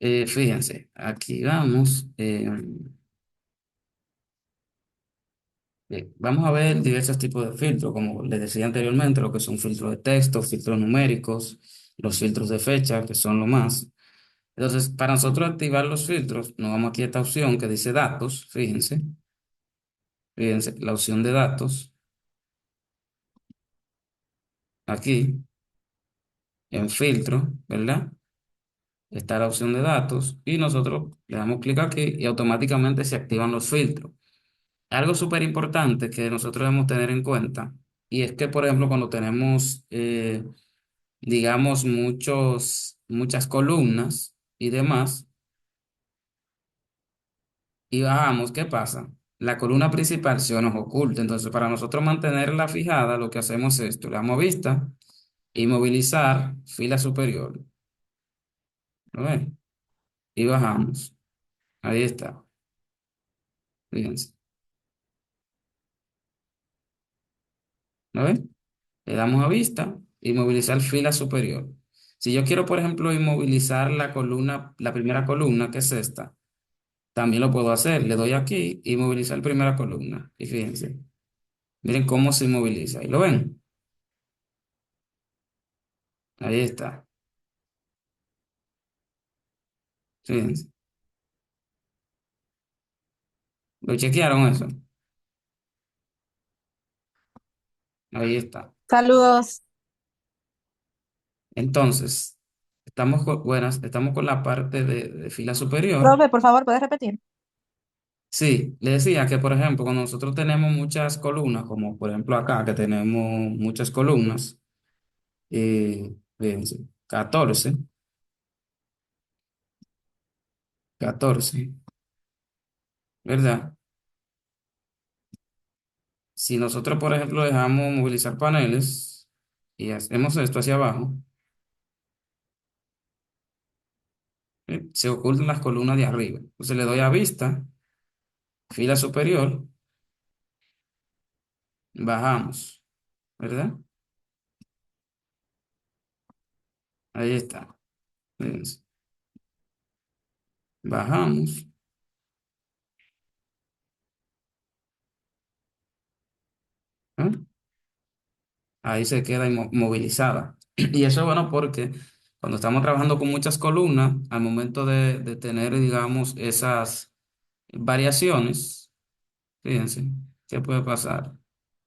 Fíjense, aquí vamos. Vamos a ver diversos tipos de filtros, como les decía anteriormente, lo que son filtros de texto, filtros numéricos, los filtros de fecha, que son lo más. Entonces, para nosotros activar los filtros, nos vamos aquí a esta opción que dice datos, fíjense, la opción de datos, aquí, en filtro, ¿verdad? Está la opción de datos y nosotros le damos clic aquí y automáticamente se activan los filtros. Algo súper importante que nosotros debemos tener en cuenta, y es que, por ejemplo, cuando tenemos, digamos, muchas columnas y demás, y bajamos, ¿qué pasa? La columna principal se nos oculta. Entonces, para nosotros mantenerla fijada, lo que hacemos es esto, le damos vista y movilizar fila superior. ¿Lo ven? Y bajamos. Ahí está. Fíjense. ¿Lo ven? Le damos a vista y movilizar fila superior. Si yo quiero, por ejemplo, inmovilizar la columna, la primera columna, que es esta, también lo puedo hacer. Le doy aquí y movilizar primera columna. Y fíjense, miren cómo se inmoviliza. ¿Y lo ven? Ahí está. Fíjense. ¿Lo chequearon eso? Ahí está. Saludos. Entonces, estamos con la parte de fila superior. Profe, por favor, ¿puedes repetir? Sí, le decía que, por ejemplo, cuando nosotros tenemos muchas columnas, como por ejemplo acá, que tenemos muchas columnas, fíjense, 14, 14, ¿verdad? Si nosotros, por ejemplo, dejamos movilizar paneles y hacemos esto hacia abajo, se ocultan las columnas de arriba. Entonces le doy a vista, fila superior, bajamos, ¿verdad? Ahí está. Fíjense. Bajamos, ¿eh? Ahí se queda movilizada. Y eso es bueno porque cuando estamos trabajando con muchas columnas, al momento de tener, digamos, esas variaciones, fíjense, ¿qué puede pasar?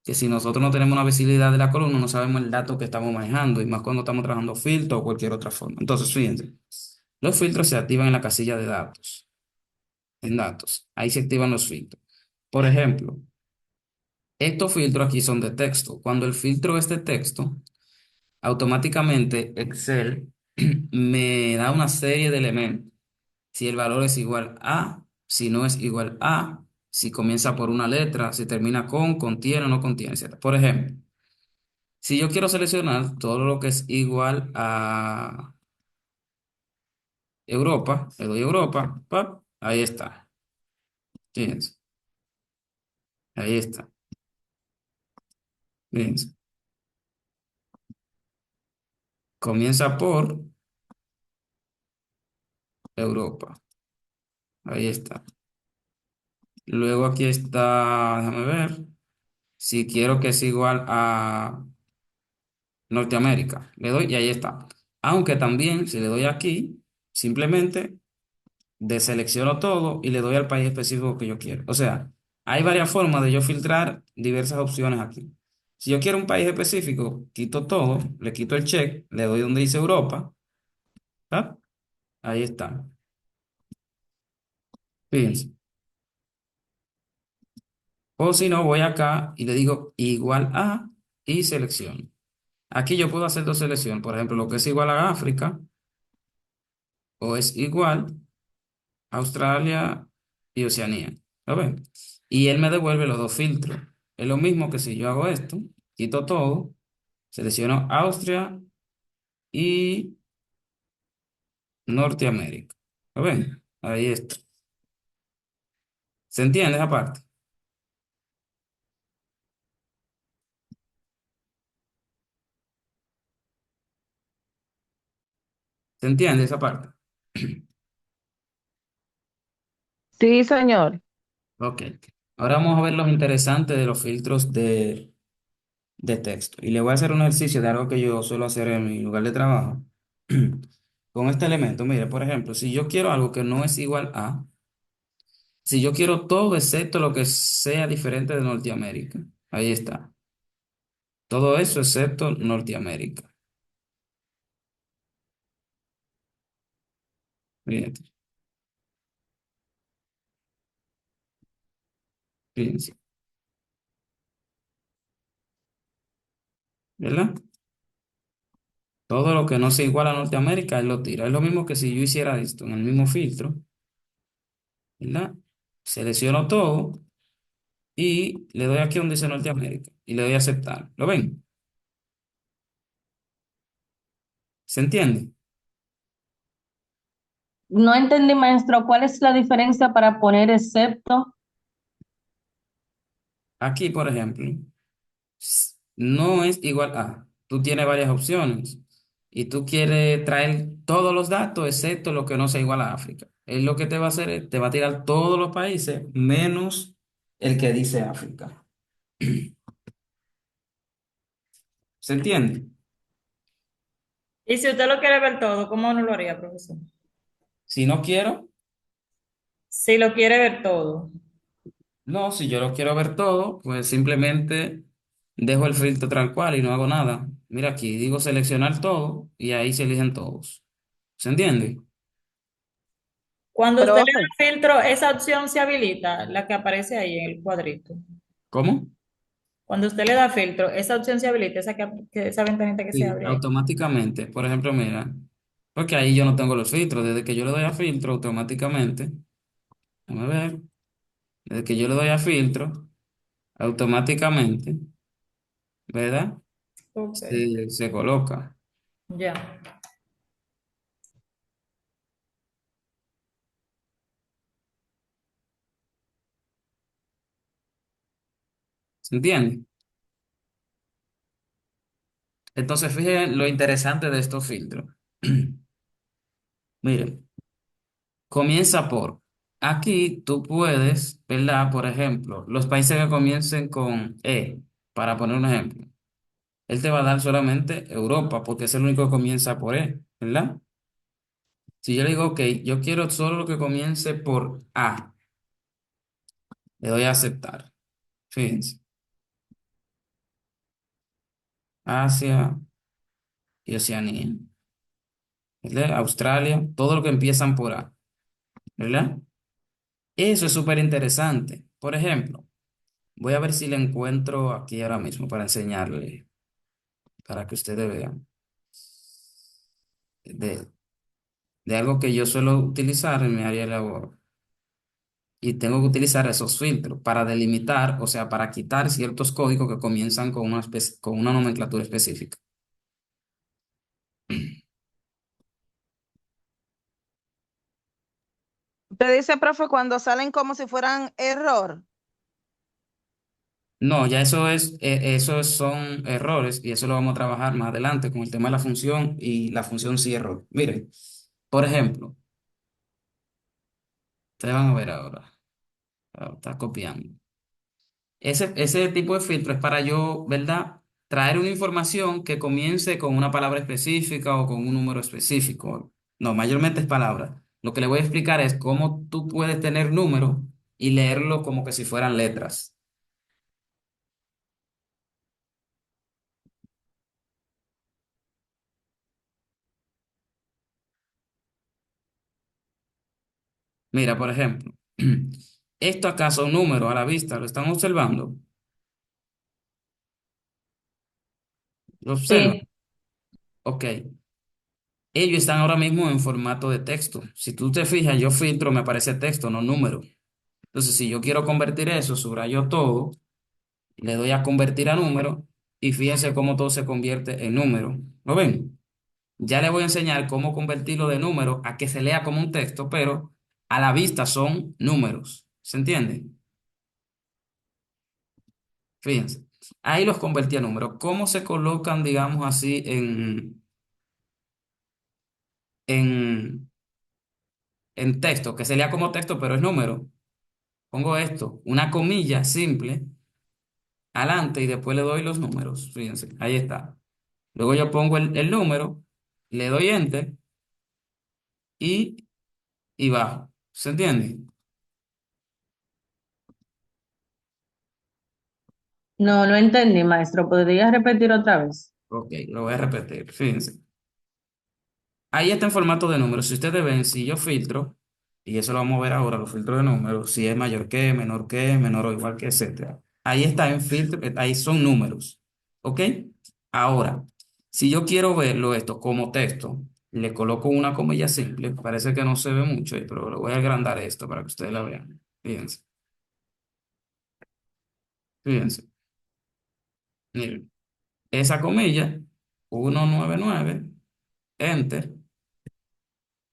Que si nosotros no tenemos una visibilidad de la columna, no sabemos el dato que estamos manejando, y más cuando estamos trabajando filtro o cualquier otra forma. Entonces, fíjense, los filtros se activan en la casilla de datos, en datos. Ahí se activan los filtros. Por ejemplo, estos filtros aquí son de texto. Cuando el filtro es de texto, automáticamente Excel me da una serie de elementos. Si el valor es igual a, si no es igual a, si comienza por una letra, si termina con, contiene o no contiene, etcétera. Por ejemplo, si yo quiero seleccionar todo lo que es igual a Europa, le doy Europa, ¡pap! Ahí está. Fíjense, ahí está. Fíjense. Comienza por Europa. Ahí está. Luego aquí está, déjame ver, si quiero que sea igual a Norteamérica. Le doy y ahí está. Aunque también, si le doy aquí, simplemente deselecciono todo y le doy al país específico que yo quiero. O sea, hay varias formas de yo filtrar diversas opciones aquí. Si yo quiero un país específico, quito todo, le quito el check, le doy donde dice Europa, ¿tá? Ahí está. Fíjense. O si no, voy acá y le digo igual a y selecciono. Aquí yo puedo hacer dos selecciones. Por ejemplo, lo que es igual a África o es igual Australia y Oceanía. ¿Lo ven? Y él me devuelve los dos filtros. Es lo mismo que si yo hago esto, quito todo, selecciono Austria y Norteamérica. ¿Lo ven? Ahí está. ¿Se entiende esa parte? ¿Se entiende esa parte? Sí, señor. Ok. Ahora vamos a ver los interesantes de los filtros de texto. Y le voy a hacer un ejercicio de algo que yo suelo hacer en mi lugar de trabajo. Con este elemento, mire, por ejemplo, si yo quiero algo que no es igual a, si yo quiero todo excepto lo que sea diferente de Norteamérica, ahí está. Todo eso excepto Norteamérica. Fíjense, fíjense, ¿verdad? Todo lo que no sea igual a Norteamérica, él lo tira. Es lo mismo que si yo hiciera esto en el mismo filtro, ¿verdad? Selecciono todo y le doy aquí donde dice Norteamérica y le doy a aceptar. ¿Lo ven? ¿Se entiende? No entendí, maestro, ¿cuál es la diferencia para poner excepto? Aquí, por ejemplo, no es igual a. Tú tienes varias opciones y tú quieres traer todos los datos excepto lo que no sea igual a África. Él lo que te va a hacer es, te va a tirar todos los países menos el que dice África. ¿Se entiende? Y si usted lo quiere ver todo, ¿cómo no lo haría, profesor? Si no quiero, Si lo quiere ver todo. no, si yo lo quiero ver todo, pues simplemente dejo el filtro tal cual y no hago nada. Mira aquí, digo seleccionar todo y ahí se eligen todos. ¿Se entiende? Cuando usted le Profe, da filtro, esa opción se habilita, la que aparece ahí en el cuadrito. ¿Cómo? Cuando usted le da filtro, esa opción se habilita, esa ventanita que se Sí, abre ahí. automáticamente. Por ejemplo, mira, porque ahí yo no tengo los filtros. Desde que yo le doy a filtro, automáticamente, déjame ver, desde que yo le doy a filtro, automáticamente, ¿verdad? Ok, Se coloca. ya. ¿Se entiende? Entonces, fíjense lo interesante de estos filtros. Miren, comienza por, aquí tú puedes, ¿verdad? Por ejemplo, los países que comiencen con E, para poner un ejemplo. Él te va a dar solamente Europa, porque es el único que comienza por E, ¿verdad? Si yo le digo, ok, yo quiero solo lo que comience por A, le doy a aceptar. Fíjense, Asia y Oceanía, ¿verdad? Australia, todo lo que empiezan por A, ¿verdad? Eso es súper interesante. Por ejemplo, voy a ver si le encuentro aquí ahora mismo para enseñarle, para que ustedes vean, de, de algo que yo suelo utilizar en mi área de labor. Y tengo que utilizar esos filtros para delimitar, o sea, para quitar ciertos códigos que comienzan con con una nomenclatura específica. usted dice, profe, cuando salen como si fueran error. No, ya eso son errores y eso lo vamos a trabajar más adelante con el tema de la función y la función sí error. Miren, por ejemplo, ustedes van a ver ahora, está copiando. Ese tipo de filtro es para yo, ¿verdad? Traer una información que comience con una palabra específica o con un número específico. No, mayormente es palabra. Lo que le voy a explicar es cómo tú puedes tener números y leerlo como que si fueran letras. Mira, por ejemplo, esto acá son números a la vista, ¿lo están observando? ¿Lo observan? Sí. Ok. Ellos están ahora mismo en formato de texto. Si tú te fijas, yo filtro, me aparece texto, no número. Entonces, si yo quiero convertir eso, subrayo todo, le doy a convertir a número y fíjense cómo todo se convierte en número. ¿Lo ven? Ya le voy a enseñar cómo convertirlo de número a que se lea como un texto, pero a la vista son números. ¿Se entiende? Fíjense. Ahí los convertí a números. ¿Cómo se colocan, digamos así, en en texto, que se lea como texto, pero es número. Pongo esto, una comilla simple, adelante y después le doy los números. Fíjense, ahí está. Luego yo pongo el número, le doy enter y, y bajo. ¿Se entiende? No, no entendí, maestro. ¿Podría repetir otra vez? Ok, lo voy a repetir. Fíjense. Ahí está en formato de números. Si ustedes ven, si yo filtro, y eso lo vamos a ver ahora, los filtros de números, si es mayor que, menor o igual que, etcétera. Ahí está en filtro, ahí son números. ¿Ok? Ahora, si yo quiero verlo esto como texto, le coloco una comilla simple. Parece que no se ve mucho, pero lo voy a agrandar esto para que ustedes la vean. Fíjense, fíjense. Miren, esa comilla, 199 enter,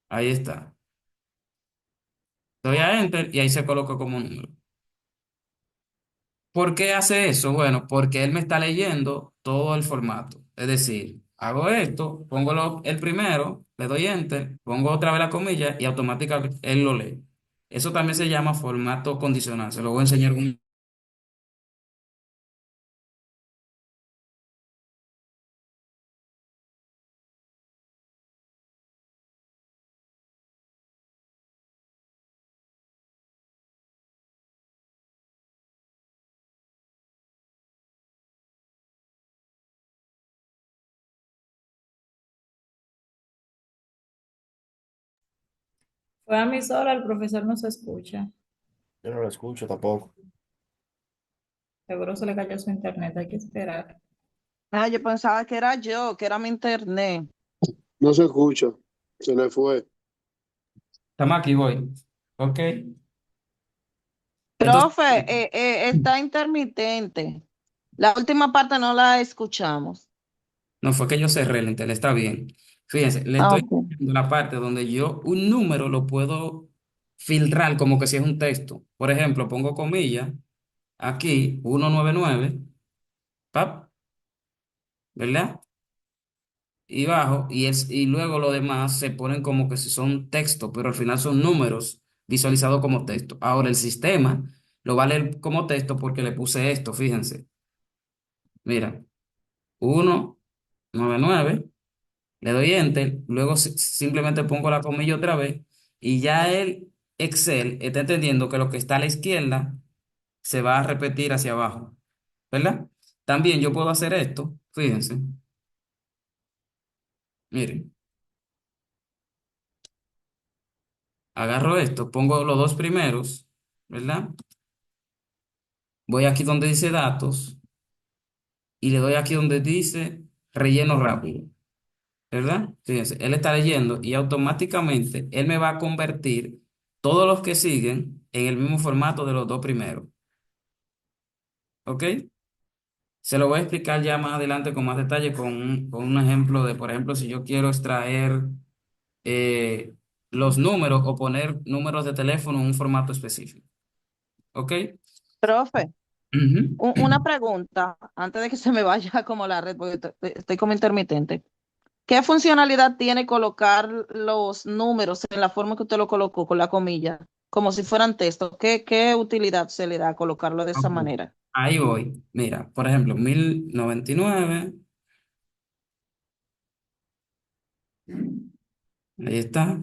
ahí está. Doy a enter y ahí se coloca como número. ¿Por qué hace eso? Bueno, porque él me está leyendo todo el formato. Es decir, hago esto, pongo el primero, le doy enter, pongo otra vez la comilla y automáticamente él lo lee. Eso también se llama formato condicional. Se lo voy a enseñar un... Fue a mí sola, el profesor no se escucha. Yo no lo escucho tampoco. Seguro se le cayó su internet, hay que esperar. Ah, yo pensaba que era yo, que era mi internet. No se escucha, se le fue. Estamos aquí, voy. ¿Ok? Entonces, Profe, está intermitente. La última parte no la escuchamos. no fue que yo cerré el internet, está bien. Fíjense, le Ah, estoy ok. diciendo la parte donde yo un número lo puedo filtrar como que si es un texto. Por ejemplo, pongo comillas, aquí, 199 pap, ¿verdad? Y bajo, y luego lo demás se ponen como que si son texto, pero al final son números visualizados como texto. Ahora el sistema lo va a leer como texto porque le puse esto, fíjense. Mira, 199 le doy enter, luego simplemente pongo la comilla otra vez y ya el Excel está entendiendo que lo que está a la izquierda se va a repetir hacia abajo, ¿verdad? También yo puedo hacer esto, fíjense, miren, agarro esto, pongo los dos primeros, ¿verdad? Voy aquí donde dice datos y le doy aquí donde dice relleno rápido, ¿verdad? Fíjense, él está leyendo y automáticamente él me va a convertir todos los que siguen en el mismo formato de los dos primeros, ¿ok? Se lo voy a explicar ya más adelante con más detalle con un ejemplo de, por ejemplo, si yo quiero extraer los números o poner números de teléfono en un formato específico, ¿ok? Profe, Ujú. una pregunta antes de que se me vaya como la red, porque estoy como intermitente. ¿Qué funcionalidad tiene colocar los números en la forma que usted lo colocó con la comilla, como si fueran texto? ¿Qué utilidad se le da a colocarlo de esa Ok. manera? Ahí voy. Mira, por ejemplo, 1099, ahí está,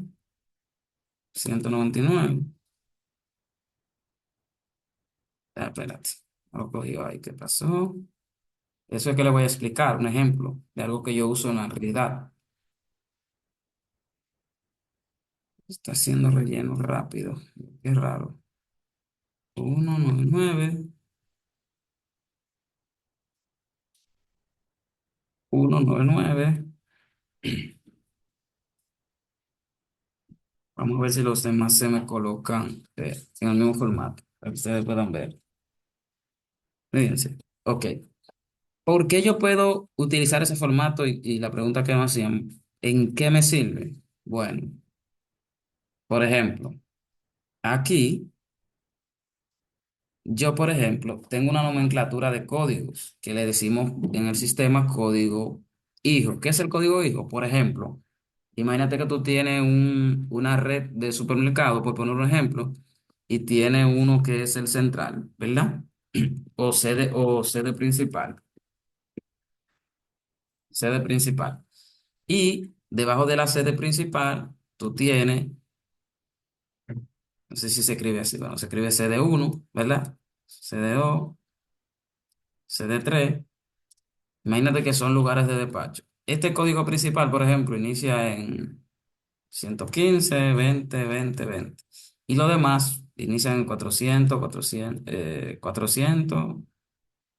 199. Ah, espérate, no lo cogí ahí, ¿qué pasó? Eso es que le voy a explicar, un ejemplo de algo que yo uso en la realidad. Está haciendo relleno rápido, qué raro. 199, 199. Vamos a ver si los demás se me colocan en el mismo formato, para que ustedes puedan ver. Fíjense. Ok. ¿Por qué yo puedo utilizar ese formato? Y la pregunta que me hacían, ¿en qué me sirve? Bueno, por ejemplo, aquí yo, por ejemplo, tengo una nomenclatura de códigos que le decimos en el sistema código hijo. ¿Qué es el código hijo? Por ejemplo, Imagínate que tú tienes una red de supermercado, por poner un ejemplo, y tiene uno que es el central, ¿verdad? O sede principal, sede principal. Y debajo de la sede principal, tú tienes, no sé si se escribe así, bueno, se escribe CD1, ¿verdad? CD2, CD3. Imagínate que son lugares de despacho. Este código principal, por ejemplo, inicia en 115, 20, 20, 20. Y lo demás inician en 400, 400, 400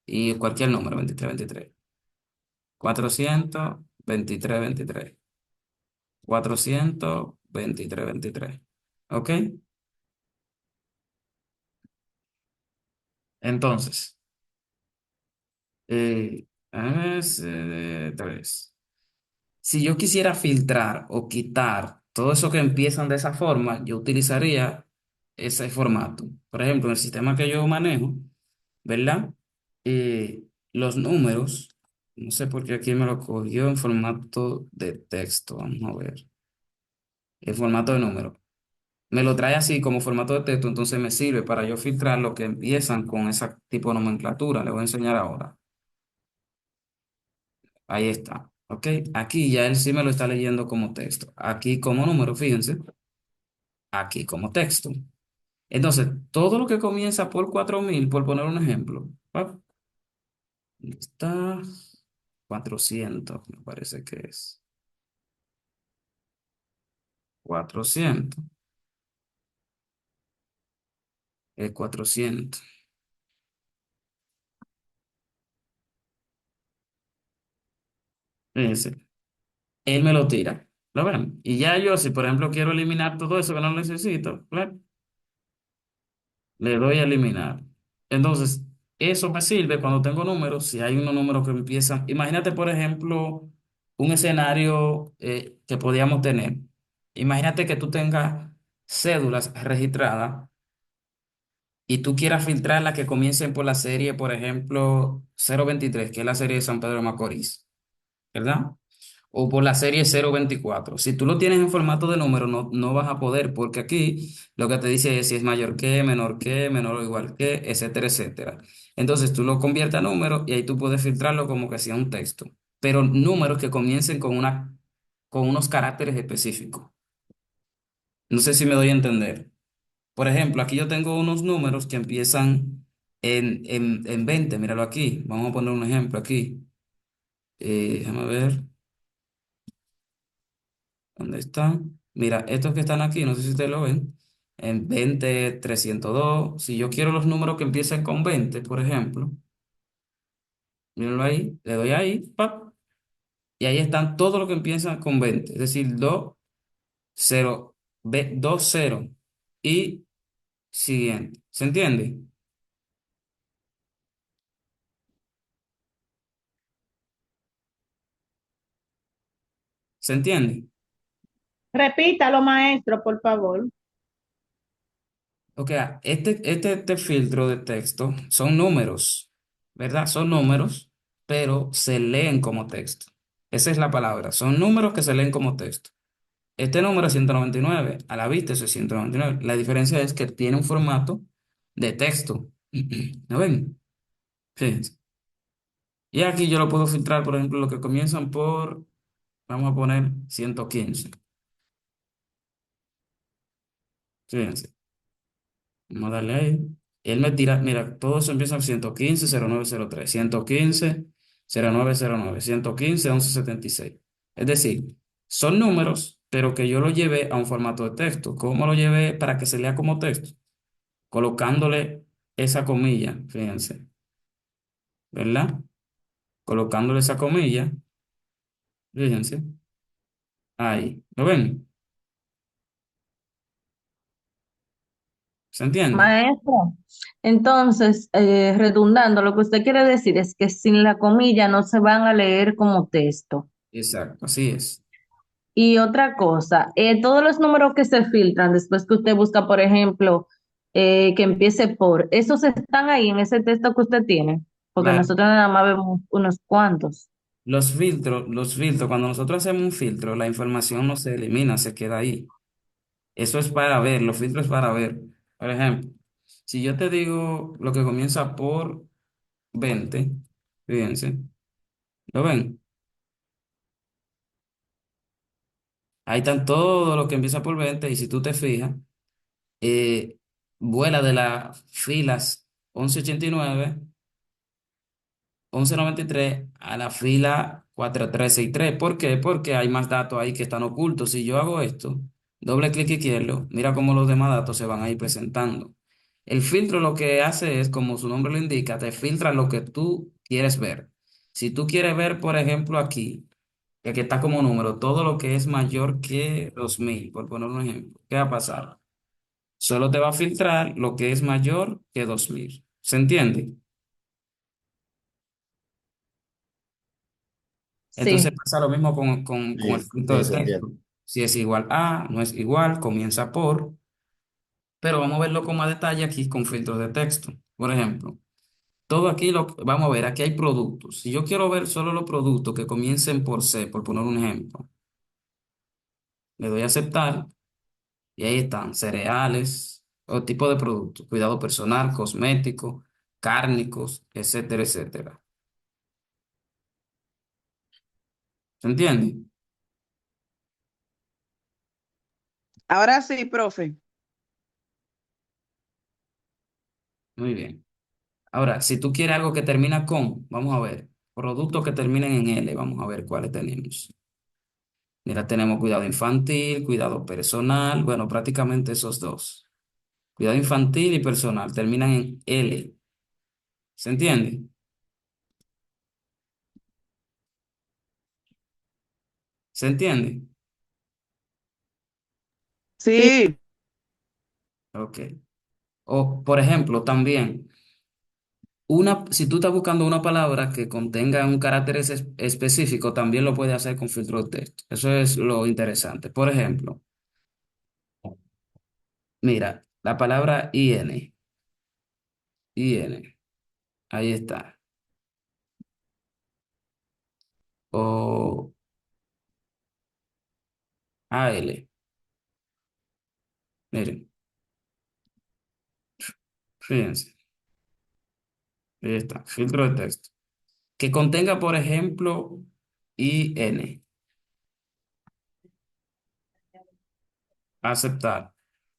y cualquier número, 23, 23. 400, 23, 23. 400, 23, 23. ¿Ok? Entonces, a ver, 3. Si yo quisiera filtrar o quitar todo eso que empiezan de esa forma, yo utilizaría ese formato. Por ejemplo, en el sistema que yo manejo, ¿verdad? Los números, no sé por qué aquí me lo cogió en formato de texto. Vamos a ver. El formato de número. Me lo trae así como formato de texto, entonces me sirve para yo filtrar lo que empiezan con ese tipo de nomenclatura. Le voy a enseñar ahora. Ahí está. ¿Ok? Aquí ya él sí me lo está leyendo como texto. Aquí como número, fíjense. Aquí como texto. Entonces, todo lo que comienza por 4000, por poner un ejemplo. ¡Pap! Está 400, me parece que es. 400. Es 400. Fíjense. Él me lo tira. ¿Lo ven? Y ya yo, si por ejemplo quiero eliminar todo eso que no necesito, ¡plep! Le doy a eliminar. Entonces, eso me sirve cuando tengo números. Si hay unos números que empiezan. Imagínate, por ejemplo, un escenario que podíamos tener. Imagínate que tú tengas cédulas registradas y tú quieras filtrar las que comiencen por la serie, por ejemplo, 023, que es la serie de San Pedro de Macorís, ¿verdad? O por la serie 024. Si tú lo tienes en formato de número, no vas a poder, porque aquí lo que te dice es si es mayor que, menor o igual que, etcétera, etcétera. Entonces tú lo conviertes a número y ahí tú puedes filtrarlo como que sea un texto, pero números que comiencen con unos caracteres específicos. No sé si me doy a entender. Por ejemplo, aquí yo tengo unos números que empiezan en 20. Míralo aquí. Vamos a poner un ejemplo aquí. Déjame ver. ¿Dónde están? Mira, estos que están aquí, no sé si ustedes lo ven, en 20, 302. Si yo quiero los números que empiecen con 20, por ejemplo, mírenlo ahí, le doy ahí, ¡pap! Y ahí están todos los que empiezan con 20, es decir, 2, 0, 2, 0 y siguiente. ¿Se entiende? ¿Se entiende? Repítalo, maestro, por favor. Ok, este filtro de texto son números, ¿verdad? Son números, pero se leen como texto. Esa es la palabra. Son números que se leen como texto. Este número es 199. A la vista eso es 199. La diferencia es que tiene un formato de texto. ¿No ven? Fíjense. Y aquí yo lo puedo filtrar, por ejemplo, lo que comienzan por, vamos a poner 115. Fíjense. Vamos a darle ahí. Él me tira, mira, todo eso empieza en 115, 0903, 115, 0909, 115, 1176. Es decir, son números, pero que yo lo llevé a un formato de texto. ¿Cómo lo llevé para que se lea como texto? Colocándole esa comilla, fíjense, ¿verdad? Colocándole esa comilla, fíjense, ahí. ¿Lo ven? ¿Se entiende? Maestro, entonces, redundando, lo que usted quiere decir es que sin la comilla no se van a leer como texto. Exacto, así es. Y otra cosa, todos los números que se filtran después que usted busca, por ejemplo, que empiece por, ¿esos están ahí en ese texto que usted tiene? Porque Claro. nosotros nada más vemos unos cuantos. cuando nosotros hacemos un filtro, la información no se elimina, se queda ahí. Eso es para ver, los filtros es para ver. Por ejemplo, si yo te digo lo que comienza por 20, fíjense, ¿lo ven? Ahí están todo lo que empieza por 20 y si tú te fijas, eh, vuela de las filas 1189, 1193 a la fila 4363. ¿Por qué? Porque hay más datos ahí que están ocultos. Si yo hago esto, doble clic izquierdo, mira cómo los demás datos se van a ir presentando. El filtro lo que hace es, como su nombre lo indica, te filtra lo que tú quieres ver. Si tú quieres ver, por ejemplo, aquí, que aquí está como número, todo lo que es mayor que 2000, por poner un ejemplo, ¿qué va a pasar? Solo te va a filtrar lo que es mayor que 2000. ¿Se entiende? Entonces Sí, pasa lo mismo con el Sí, filtro sí, de se entiende. texto. Si es igual a, no es igual, comienza por, pero vamos a verlo con más detalle aquí con filtros de texto. Por ejemplo, todo aquí lo vamos a ver, aquí hay productos. Si yo quiero ver solo los productos que comiencen por C, por poner un ejemplo, le doy a aceptar y ahí están cereales o tipo de productos, cuidado personal, cosmético, cárnicos, etcétera, etcétera. ¿Se entiende? Ahora sí, profe. Muy bien. Ahora, si tú quieres algo que termina con, vamos a ver, productos que terminen en L, vamos a ver cuáles tenemos. Mira, tenemos cuidado infantil, cuidado personal, bueno, prácticamente esos dos. Cuidado infantil y personal terminan en L. ¿Se entiende? ¿Se entiende? Sí, Ok. O, por ejemplo, también, si tú estás buscando una palabra que contenga un carácter específico, también lo puedes hacer con filtro de texto. Eso es lo interesante. Por ejemplo, mira, la palabra IN. IN. Ahí está. O AL. Miren, fíjense. Ahí está. Filtro de texto. Que contenga, por ejemplo, IN. Aceptar.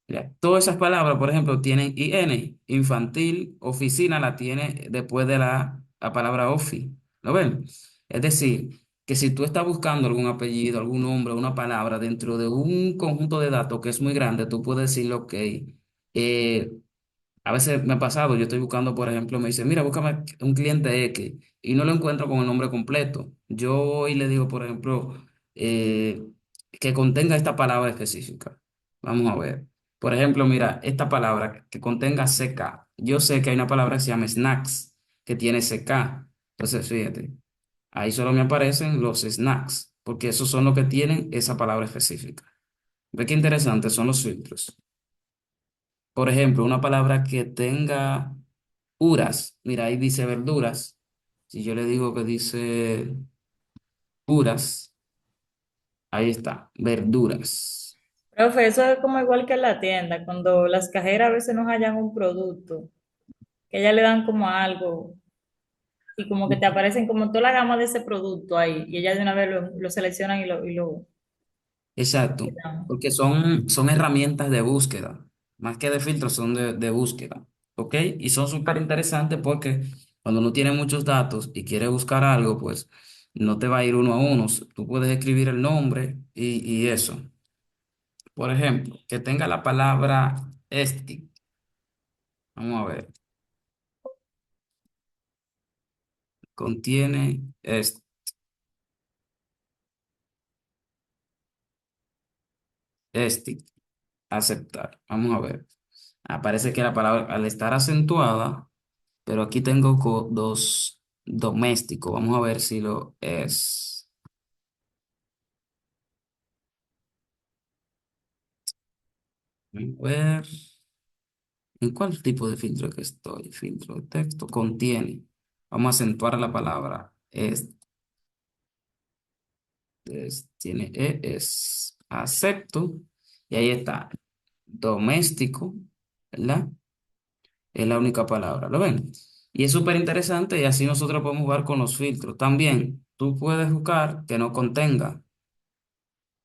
Ya, todas esas palabras, por ejemplo, tienen IN. Infantil, oficina la tiene después de la palabra ofi. ¿Lo ven? Es decir, que si tú estás buscando algún apellido, algún nombre, una palabra dentro de un conjunto de datos que es muy grande, tú puedes decirle, ok, a veces me ha pasado, yo estoy buscando, por ejemplo, me dice, mira, búscame un cliente X y no lo encuentro con el nombre completo. Yo hoy le digo, por ejemplo, eh, que contenga esta palabra específica. Vamos a ver. Por ejemplo, mira, esta palabra que contenga CK. Yo sé que hay una palabra que se llama snacks, que tiene CK. Entonces, fíjate, ahí solo me aparecen los snacks, porque esos son los que tienen esa palabra específica. Ve qué interesante son los filtros. Por ejemplo, una palabra que tenga uras. Mira, ahí dice verduras. Si yo le digo que dice uras, ahí está, verduras. Profe, eso es como igual que en la tienda, cuando las cajeras a veces nos hallan un producto, que ellas le dan como algo y como que te aparecen como toda la gama de ese producto ahí y ellas de una vez lo seleccionan y lo Exacto, quitan. porque son herramientas de búsqueda, más que de filtro, son de búsqueda. ¿Ok? Y son súper interesantes porque cuando uno tiene muchos datos y quiere buscar algo, pues no te va a ir uno a uno. Tú puedes escribir el nombre y eso. Por ejemplo, que tenga la palabra este. Vamos a ver. Contiene este. Aceptar. Vamos a ver. Aparece que la palabra, al estar acentuada, pero aquí tengo dos doméstico. Vamos a ver si lo es. Vamos a ver. ¿En cuál tipo de filtro que estoy? Filtro de texto. Contiene. Vamos a acentuar la palabra. Es. tiene E, es acepto. Y ahí está, doméstico, ¿verdad? Es la única palabra, ¿lo ven? Y es súper interesante y así nosotros podemos jugar con los filtros. También tú puedes buscar que no contenga,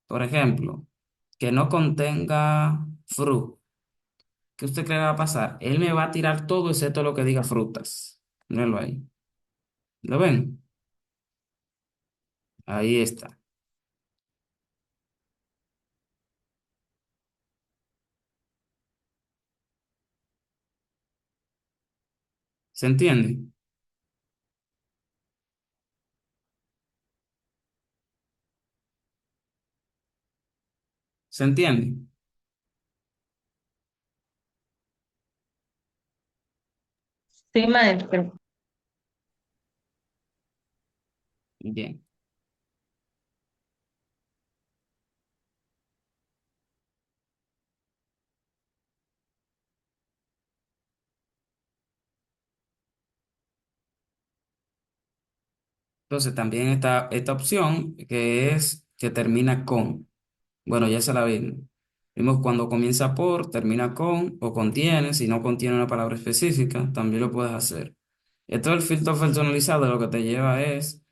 por ejemplo, que no contenga fruta. ¿Qué usted cree que va a pasar? Él me va a tirar todo excepto lo que diga frutas. Mírenlo ahí. ¿Lo ven? Ahí está. ¿Se entiende? ¿Se entiende? Sí, maestro. Bien. Entonces también está esta opción que es que termina con. Bueno, ya se la vimos. Vimos cuando comienza por, termina con o contiene. Si no contiene una palabra específica, también lo puedes hacer. Esto del filtro personalizado lo que te lleva es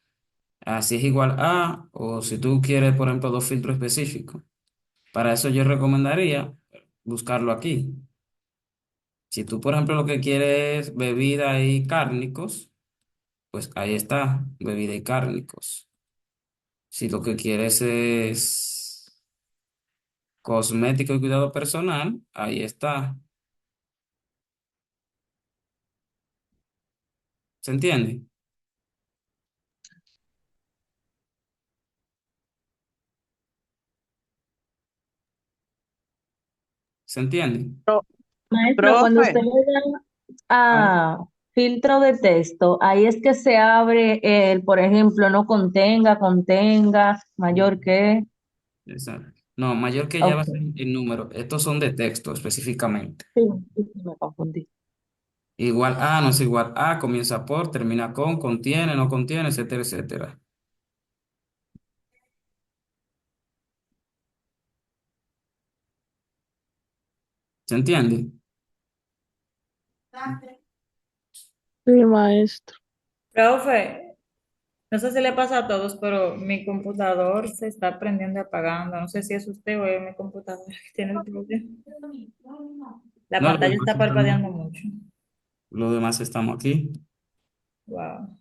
a si es igual a o si tú quieres, por ejemplo, dos filtros específicos. Para eso yo recomendaría buscarlo aquí. Si tú, por ejemplo, lo que quieres es bebida y cárnicos, pues ahí está, bebida y cárnicos. Si lo que quieres es cosmético y cuidado personal, ahí está. ¿Se entiende? ¿Se entiende? Pro- Maestro, cuando usted profe, le da Ah, a filtro de texto, ahí es que se abre el, por ejemplo, no contenga, contenga, mayor que. exacto. No, mayor que ya va a Ok. ser el número. Estos son de texto específicamente. Sí, sí, sí, me confundí. Igual a, no es igual a, comienza por, termina con, contiene, no contiene, etcétera, etcétera. ¿Se entiende? sí, maestro. Profe, no sé si le pasa a todos, pero mi computador se está prendiendo y apagando. No sé si es usted o es mi computador que tiene el problema. La No, lo pantalla demás está estamos, parpadeando mucho. lo demás estamos aquí. Wow.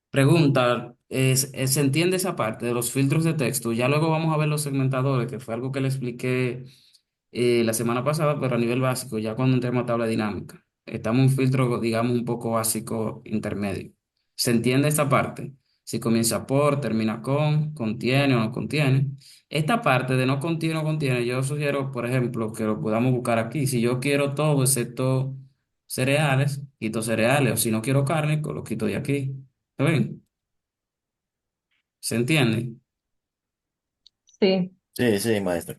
Pregunta, ¿se entiende esa parte de los filtros de texto? Ya luego vamos a ver los segmentadores, que fue algo que le expliqué la semana pasada, pero a nivel básico, ya cuando entremos a tabla dinámica. Estamos en un filtro, digamos, un poco básico intermedio. ¿Se entiende esta parte? Si comienza por, termina con, contiene o no contiene. Esta parte de no contiene o contiene, yo sugiero, por ejemplo, que lo podamos buscar aquí. Si yo quiero todo excepto cereales, quito cereales, o si no quiero carne, pues lo quito de aquí. ¿Está bien? ¿Se entiende? Sí, Sí, sí, maestro.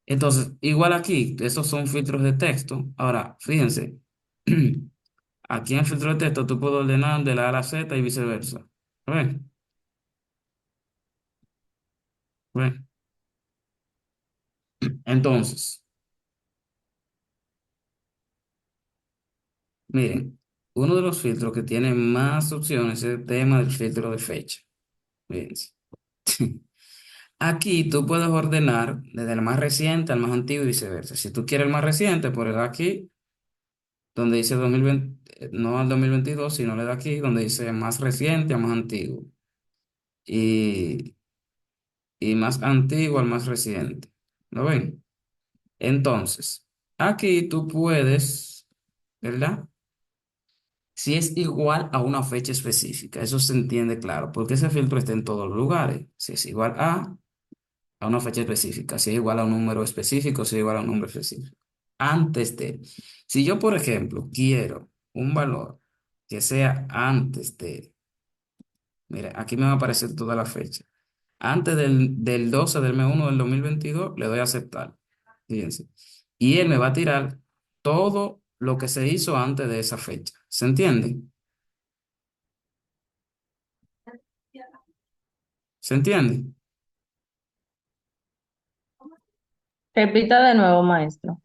Entonces, igual aquí, estos son filtros de texto. Ahora, fíjense, aquí en el filtro de texto tú puedes ordenar de la A a la Z y viceversa. ¿Ven? ¿Ven? Entonces, miren, uno de los filtros que tiene más opciones es el tema del filtro de fecha. Fíjense. Aquí tú puedes ordenar desde el más reciente al más antiguo y viceversa. Si tú quieres el más reciente, pues le das aquí donde dice 2020, no al 2022, sino le das aquí donde dice más reciente a más antiguo. Y más antiguo al más reciente. ¿Lo ven? Entonces, aquí tú puedes, ¿verdad? Si es igual a una fecha específica, eso se entiende claro, porque ese filtro está en todos los lugares. Si es igual a una fecha específica, si es igual a un número específico, si es igual a un número específico. Antes de, si yo, por ejemplo, quiero un valor que sea antes de, mira, aquí me va a aparecer toda la fecha. Antes del 12 del mes 1 del 2022 le doy a aceptar. Fíjense. Y él me va a tirar todo lo que se hizo antes de esa fecha. ¿Se entiende? ¿Se entiende? Repita de nuevo, maestro.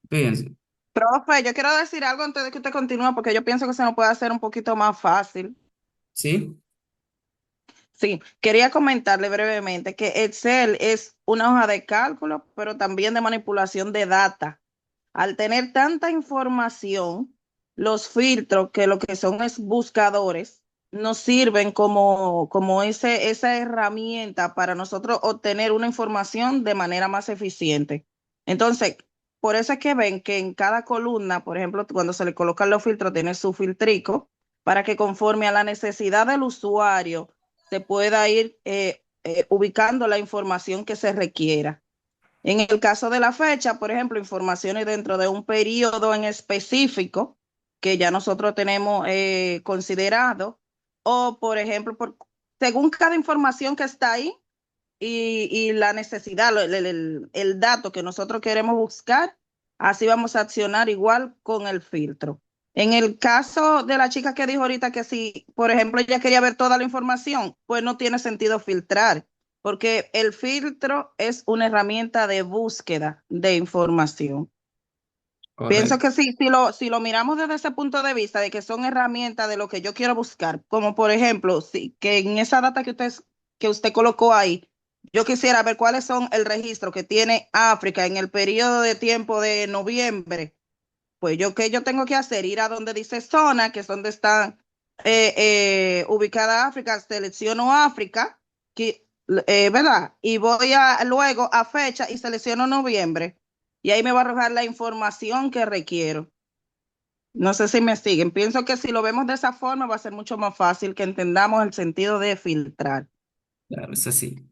Fíjense, Profe, yo quiero decir algo antes de que usted continúe, porque yo pienso que se nos puede hacer un poquito más fácil. ¿sí? Sí, quería comentarle brevemente que Excel es una hoja de cálculo, pero también de manipulación de data. Al tener tanta información, los filtros, que lo que son es buscadores, nos sirven como esa herramienta para nosotros obtener una información de manera más eficiente. Entonces, por eso es que ven que en cada columna, por ejemplo, cuando se le colocan los filtros, tiene su filtrico para que conforme a la necesidad del usuario se pueda ir ubicando la información que se requiera. En el caso de la fecha, por ejemplo, informaciones dentro de un periodo en específico que ya nosotros tenemos considerado, o por ejemplo, según cada información que está ahí y la necesidad, el dato que nosotros queremos buscar, así vamos a accionar igual con el filtro. En el caso de la chica que dijo ahorita que si, por ejemplo, ella quería ver toda la información, pues no tiene sentido filtrar, porque el filtro es una herramienta de búsqueda de información. Pienso Correcto. que sí, si lo miramos desde ese punto de vista, de que son herramientas de lo que yo quiero buscar, como por ejemplo, que en esa data que usted colocó ahí, yo quisiera ver cuáles son el registro que tiene África en el periodo de tiempo de noviembre. Pues yo, ¿qué yo tengo que hacer? Ir a donde dice zona, que es donde está ubicada África, selecciono África, ¿verdad? Y voy luego a fecha y selecciono noviembre. Y ahí me va a arrojar la información que requiero. No sé si me siguen. Pienso que si lo vemos de esa forma va a ser mucho más fácil que entendamos el sentido de filtrar. Claro, es así.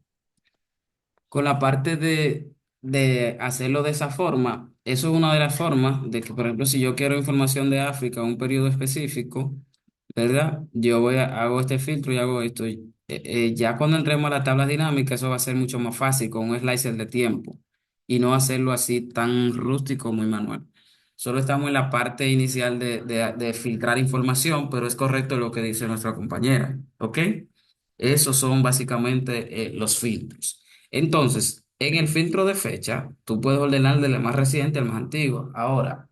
Con la parte de hacerlo de esa forma, eso es una de las formas de que, por ejemplo, si yo quiero información de África en un periodo específico, ¿verdad? Hago este filtro y hago esto. Ya cuando entremos a la tabla dinámica, eso va a ser mucho más fácil con un slicer de tiempo y no hacerlo así tan rústico, muy manual. Solo estamos en la parte inicial de filtrar información, pero es correcto lo que dice nuestra compañera, ¿ok? Esos son básicamente los filtros. Entonces, en el filtro de fecha, tú puedes ordenar de la más reciente al más antiguo. Ahora,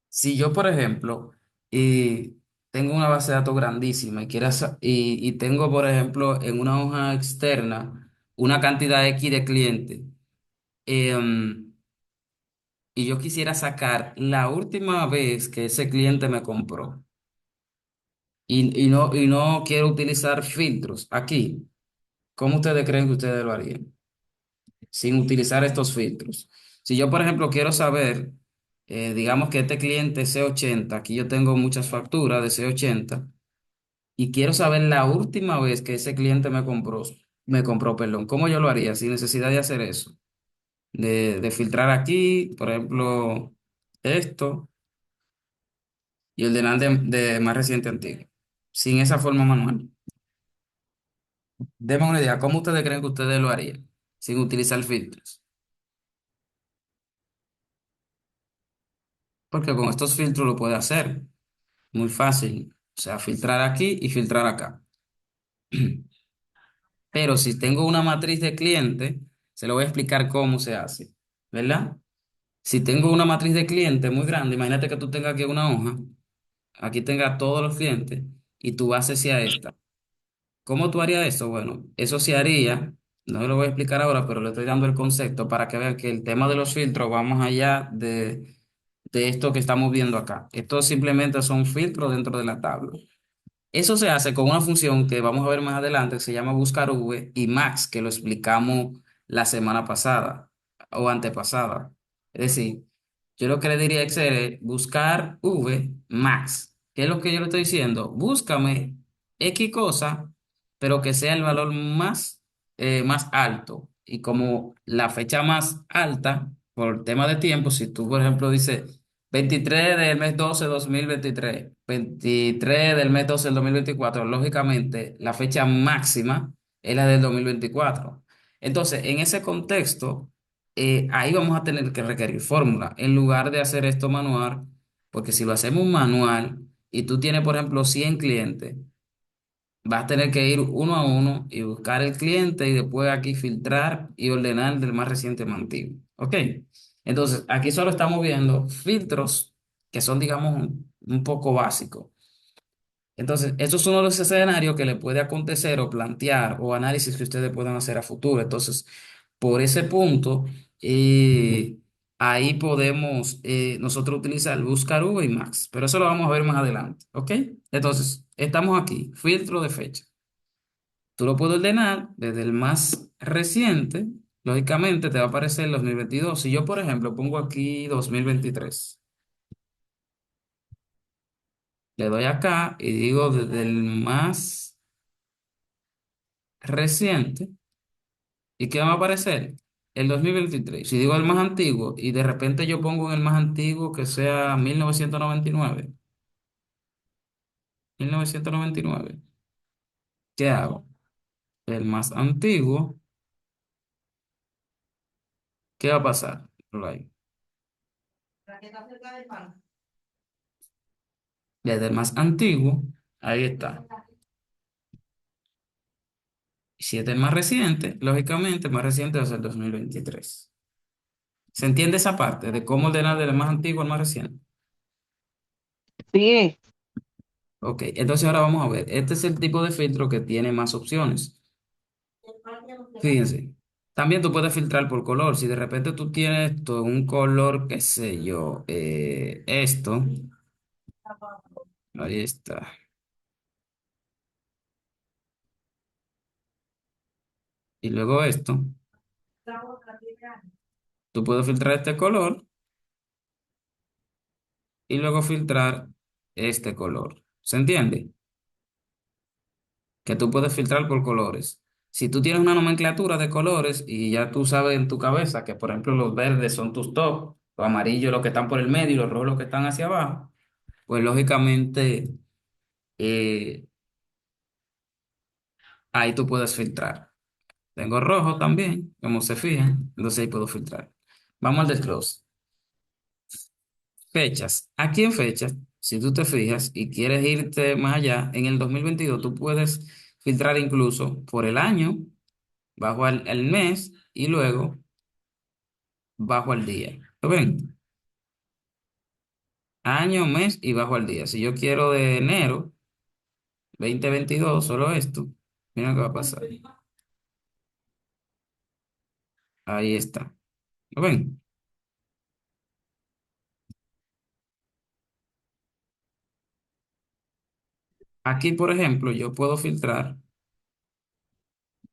si yo, por ejemplo, tengo una base de datos grandísima y tengo, por ejemplo, en una hoja externa una cantidad X de clientes, em, y yo quisiera sacar la última vez que ese cliente me compró y no quiero utilizar filtros aquí, ¿cómo ustedes creen que ustedes lo harían sin utilizar estos filtros? Si yo, por ejemplo, quiero saber, digamos que este cliente C80, aquí yo tengo muchas facturas de C80 y quiero saber la última vez que ese cliente me compró, perdón, ¿cómo yo lo haría sin necesidad de hacer eso? De filtrar aquí, por ejemplo, esto y el de más reciente antiguo, sin esa forma manual. Denme una idea, ¿cómo ustedes creen que ustedes lo harían sin utilizar filtros? Porque con estos filtros lo puede hacer muy fácil. O sea, filtrar aquí y filtrar acá. Pero si tengo una matriz de cliente, se lo voy a explicar cómo se hace, ¿verdad? Si tengo una matriz de cliente muy grande, imagínate que tú tengas aquí una hoja, aquí tenga todos los clientes y tu base sea esta. ¿Cómo tú harías eso? Bueno, eso se haría, no lo voy a explicar ahora, pero le estoy dando el concepto para que vean que el tema de los filtros va más allá de esto que estamos viendo acá. Esto simplemente son filtros dentro de la tabla. Eso se hace con una función que vamos a ver más adelante, que se llama buscar v y max, que lo explicamos la semana pasada o antepasada. Es decir, yo lo que le diría a Excel es buscar v max. ¿Qué es lo que yo le estoy diciendo? Búscame X cosa, pero que sea el valor más alto. Y como la fecha más alta, por tema de tiempo, si tú, por ejemplo, dices 23 del mes 12 2023, 23 del mes 12 del 2024, lógicamente la fecha máxima es la del 2024. Entonces, en ese contexto, ahí vamos a tener que requerir fórmula en lugar de hacer esto manual, porque si lo hacemos manual y tú tienes, por ejemplo, 100 clientes, vas a tener que ir uno a uno y buscar el cliente y después aquí filtrar y ordenar del más reciente al más antiguo. ¿Ok? Entonces, aquí solo estamos viendo filtros que son, digamos, un poco básicos. Entonces, estos son los escenarios que le puede acontecer o plantear o análisis que ustedes puedan hacer a futuro. Entonces, por ese punto, eh, ahí podemos nosotros utilizar Buscar V y Max, pero eso lo vamos a ver más adelante. ¿Ok? Entonces, estamos aquí, filtro de fecha. Tú lo puedes ordenar desde el más reciente. Lógicamente te va a aparecer el 2022. Si yo, por ejemplo, pongo aquí 2023, le doy acá y digo desde el más reciente. ¿Y qué va a aparecer? El 2023. Si digo el más antiguo y de repente yo pongo en el más antiguo que sea 1999, 1999, ¿qué hago? El más antiguo, ¿qué va a pasar? Por ahí. Desde el más antiguo, ahí está. Si es el más reciente, lógicamente el más reciente va a ser el 2023. ¿Se entiende esa parte de cómo ordenar del más antiguo al más reciente? Sí, Ok, entonces ahora vamos a ver. Este es el tipo de filtro que tiene más opciones. Fíjense, también tú puedes filtrar por color. Si de repente tú tienes esto, un color, qué sé yo, esto, ahí está. Y luego esto, tú puedes filtrar este color y luego filtrar este color. ¿Se entiende? Que tú puedes filtrar por colores. Si tú tienes una nomenclatura de colores y ya tú sabes en tu cabeza que, por ejemplo, los verdes son tus top, los amarillos los que están por el medio y los rojos los que están hacia abajo, pues lógicamente eh, ahí tú puedes filtrar. Tengo rojo también, como se fijan, entonces ahí puedo filtrar. Vamos al desglose. Fechas. Aquí en fechas, si tú te fijas y quieres irte más allá, en el 2022 tú puedes filtrar incluso por el año, bajo el mes y luego bajo al día. ¿Lo ven? Año, mes y bajo al día. Si yo quiero de enero 2022 solo esto, mira qué va a pasar. Ahí está. ¿Lo ven? Aquí, por ejemplo, yo puedo filtrar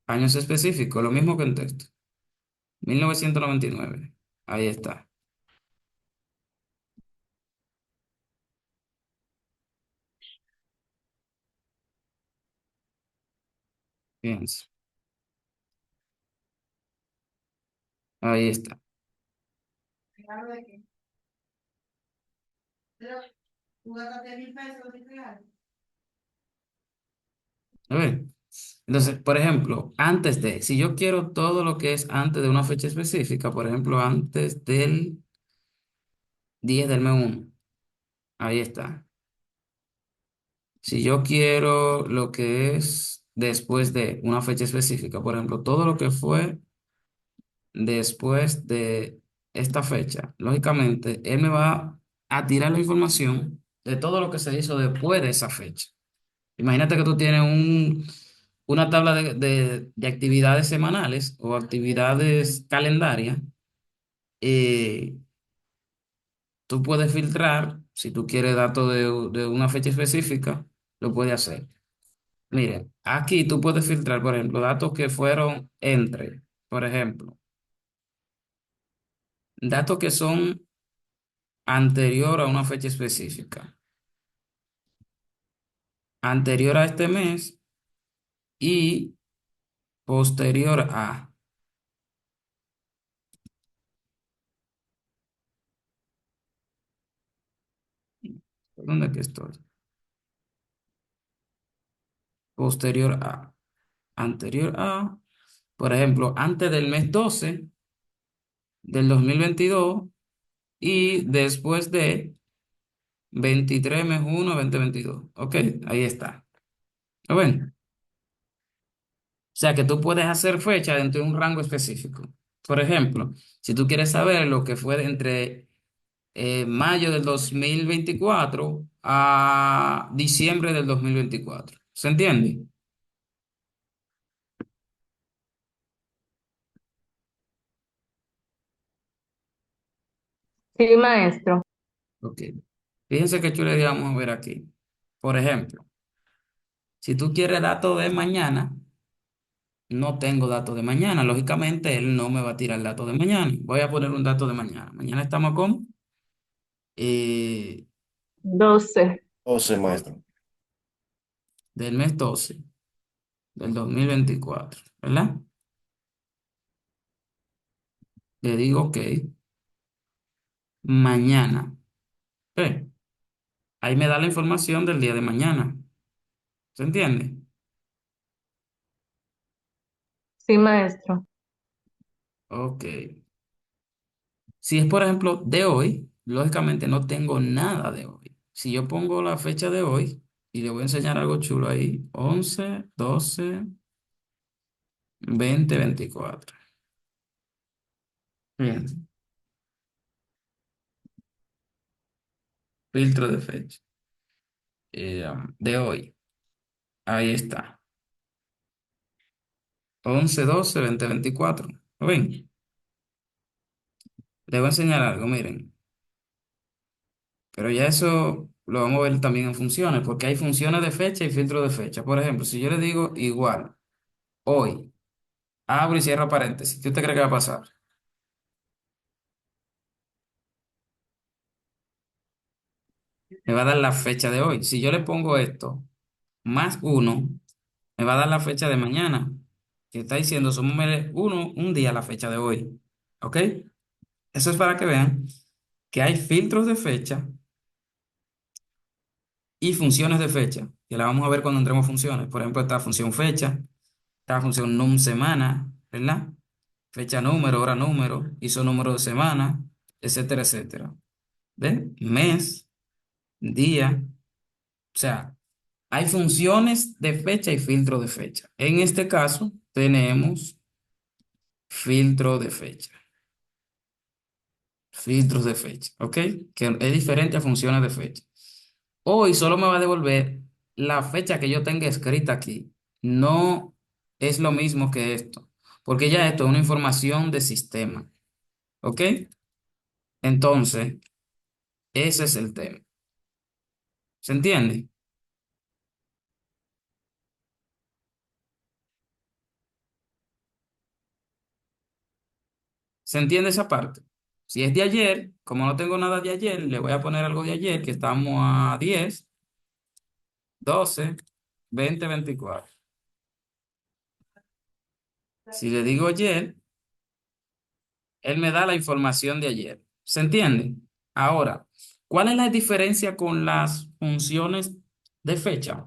años específicos, lo mismo que en texto. 1999. Ahí está. Bien. Ahí está. A ver. Entonces, por ejemplo, antes de, si yo quiero todo lo que es antes de una fecha específica, por ejemplo, antes del 10 del mes 1, ahí está. Si yo quiero lo que es después de una fecha específica, por ejemplo, todo lo que fue después de esta fecha, lógicamente, él me va a tirar la información de todo lo que se hizo después de esa fecha. Imagínate que tú tienes una tabla de actividades semanales o actividades calendarias. eh, Tú puedes filtrar, si tú quieres datos de una fecha específica, lo puedes hacer. Mire, aquí tú puedes filtrar, por ejemplo, datos que fueron entre, por ejemplo, datos que son anterior a una fecha específica, anterior a este mes y posterior a. ¿Dónde es que estoy? Posterior a. Anterior a, por ejemplo, antes del mes 12 del 2022 y después de 23 mes 1 2022. Ok, ahí está. ¿Lo ven? sea que tú puedes hacer fecha dentro de un rango específico. Por ejemplo, si tú quieres saber lo que fue entre mayo del 2024 a diciembre del 2024. ¿Se entiende? Sí, maestro. Ok. Fíjense qué chulería vamos a ver aquí. Por ejemplo, si tú quieres datos de mañana, no tengo datos de mañana. Lógicamente, él no me va a tirar datos de mañana. Voy a poner un dato de mañana. Mañana estamos con eh, 12. 12, maestro. del mes 12 del 2024, ¿verdad? Le digo que mañana. Ok. Ahí me da la información del día de mañana. ¿Se entiende? Sí, maestro. Ok. Si es, por ejemplo, de hoy, lógicamente no tengo nada de hoy. Si yo pongo la fecha de hoy y le voy a enseñar algo chulo ahí, 11, 12, 20, 24. Bien, filtro de fecha. De hoy. Ahí está. 11, 12, 20, 24. ¿Lo ven? Le voy a enseñar algo, miren. Pero ya eso lo vamos a ver también en funciones, porque hay funciones de fecha y filtro de fecha. Por ejemplo, si yo le digo igual, hoy, abro y cierro paréntesis, ¿qué usted cree que va a pasar? Me va a dar la fecha de hoy. Si yo le pongo esto, más uno, me va a dar la fecha de mañana, que está diciendo, súmele uno, un día a la fecha de hoy. ¿Ok? Eso es para que vean que hay filtros de fecha y funciones de fecha, que la vamos a ver cuando entremos a funciones. Por ejemplo, esta función fecha, esta función num semana, ¿verdad? Fecha número, hora número, hizo número de semana, etcétera, etcétera. ¿Ven? Mes, día, o sea, hay funciones de fecha y filtro de fecha. En este caso, tenemos filtro de fecha, filtros de fecha, ¿ok? Que es diferente a funciones de fecha. Hoy solo me va a devolver la fecha que yo tenga escrita aquí. No es lo mismo que esto, porque ya esto es una información de sistema, ¿ok? Entonces, ese es el tema. ¿Se entiende? ¿Se entiende esa parte? Si es de ayer, como no tengo nada de ayer, le voy a poner algo de ayer, que estamos a 10, 12, 20, 24. Si le digo ayer, él me da la información de ayer. ¿Se entiende? Ahora, ¿cuál es la diferencia con las funciones de fecha?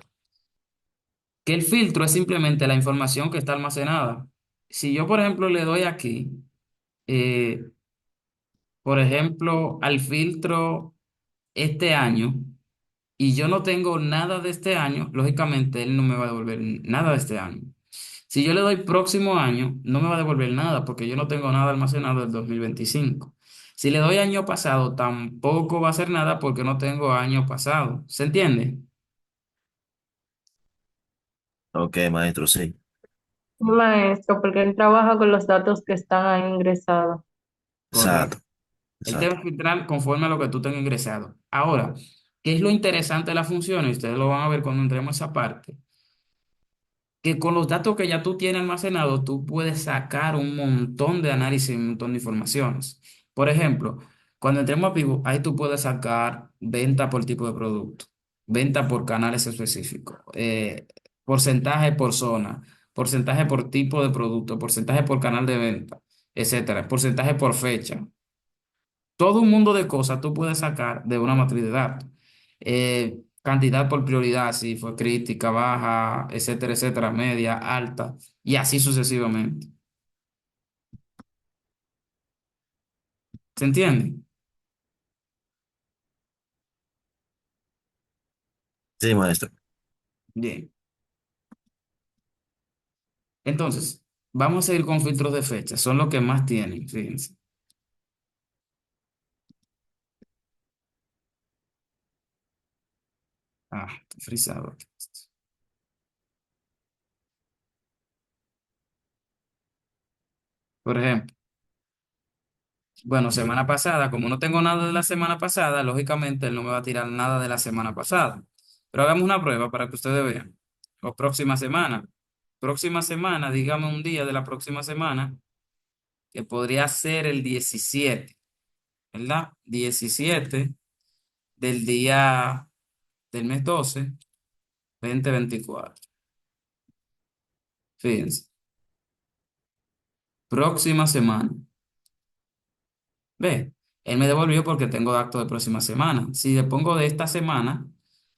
Que el filtro es simplemente la información que está almacenada. Si yo, por ejemplo, le doy aquí, eh, por ejemplo, al filtro este año, y yo no tengo nada de este año, lógicamente él no me va a devolver nada de este año. Si yo le doy próximo año, no me va a devolver nada porque yo no tengo nada almacenado del 2025. Si le doy año pasado, tampoco va a hacer nada porque no tengo año pasado. ¿Se entiende? Ok, maestro, sí. Sí, maestro, porque él trabaja con los datos que están ahí ingresados. Correcto. Exacto, Él te va exacto. a filtrar conforme a lo que tú tengas ingresado. Ahora, ¿qué es lo interesante de la función? Y ustedes lo van a ver cuando entremos a esa parte. Que con los datos que ya tú tienes almacenados, tú puedes sacar un montón de análisis, un montón de informaciones. Por ejemplo, cuando entremos a Pivot, ahí tú puedes sacar venta por tipo de producto, venta por canales específicos, porcentaje por zona, porcentaje por tipo de producto, porcentaje por canal de venta, etcétera, porcentaje por fecha. Todo un mundo de cosas tú puedes sacar de una matriz de datos. Cantidad por prioridad, si fue crítica, baja, etcétera, etcétera, media, alta, y así sucesivamente. ¿Se entiende? Sí, maestro. Bien. Entonces, vamos a ir con filtros de fecha. Son los que más tienen, fíjense. Ah, está frisado aquí. Por ejemplo, bueno, semana pasada, como no tengo nada de la semana pasada, lógicamente él no me va a tirar nada de la semana pasada. Pero hagamos una prueba para que ustedes vean. O próxima semana. Próxima semana, dígame un día de la próxima semana, que podría ser el 17, ¿verdad? 17 del día del mes 12, 2024. Fíjense, próxima semana. Ve, él me devolvió porque tengo acto de próxima semana. Si le pongo de esta semana,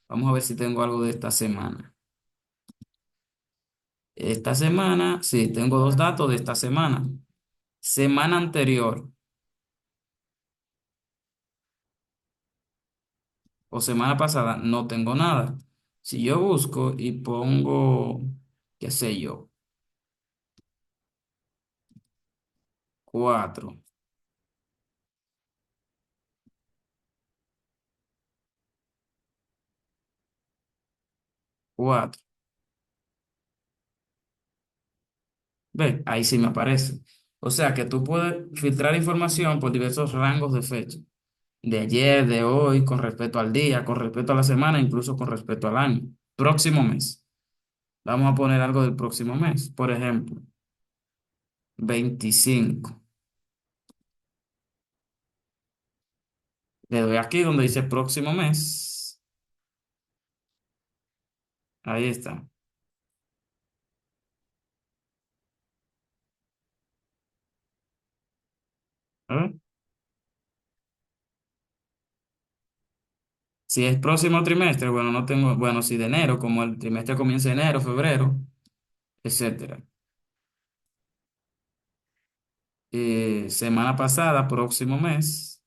vamos a ver si tengo algo de esta semana. Esta semana, sí, tengo dos datos de esta semana. Semana anterior o semana pasada, no tengo nada. Si yo busco y pongo, qué sé yo, 4, 4. Ve, ahí sí me aparece. O sea que tú puedes filtrar información por diversos rangos de fecha. De ayer, de hoy, con respecto al día, con respecto a la semana, incluso con respecto al año. Próximo mes. Vamos a poner algo del próximo mes. Por ejemplo, 25. Le doy aquí donde dice próximo mes. Ahí está. ¿Eh? Si es próximo trimestre, bueno, no tengo, bueno, si de enero, como el trimestre comienza enero, febrero, etcétera. Semana pasada, próximo mes,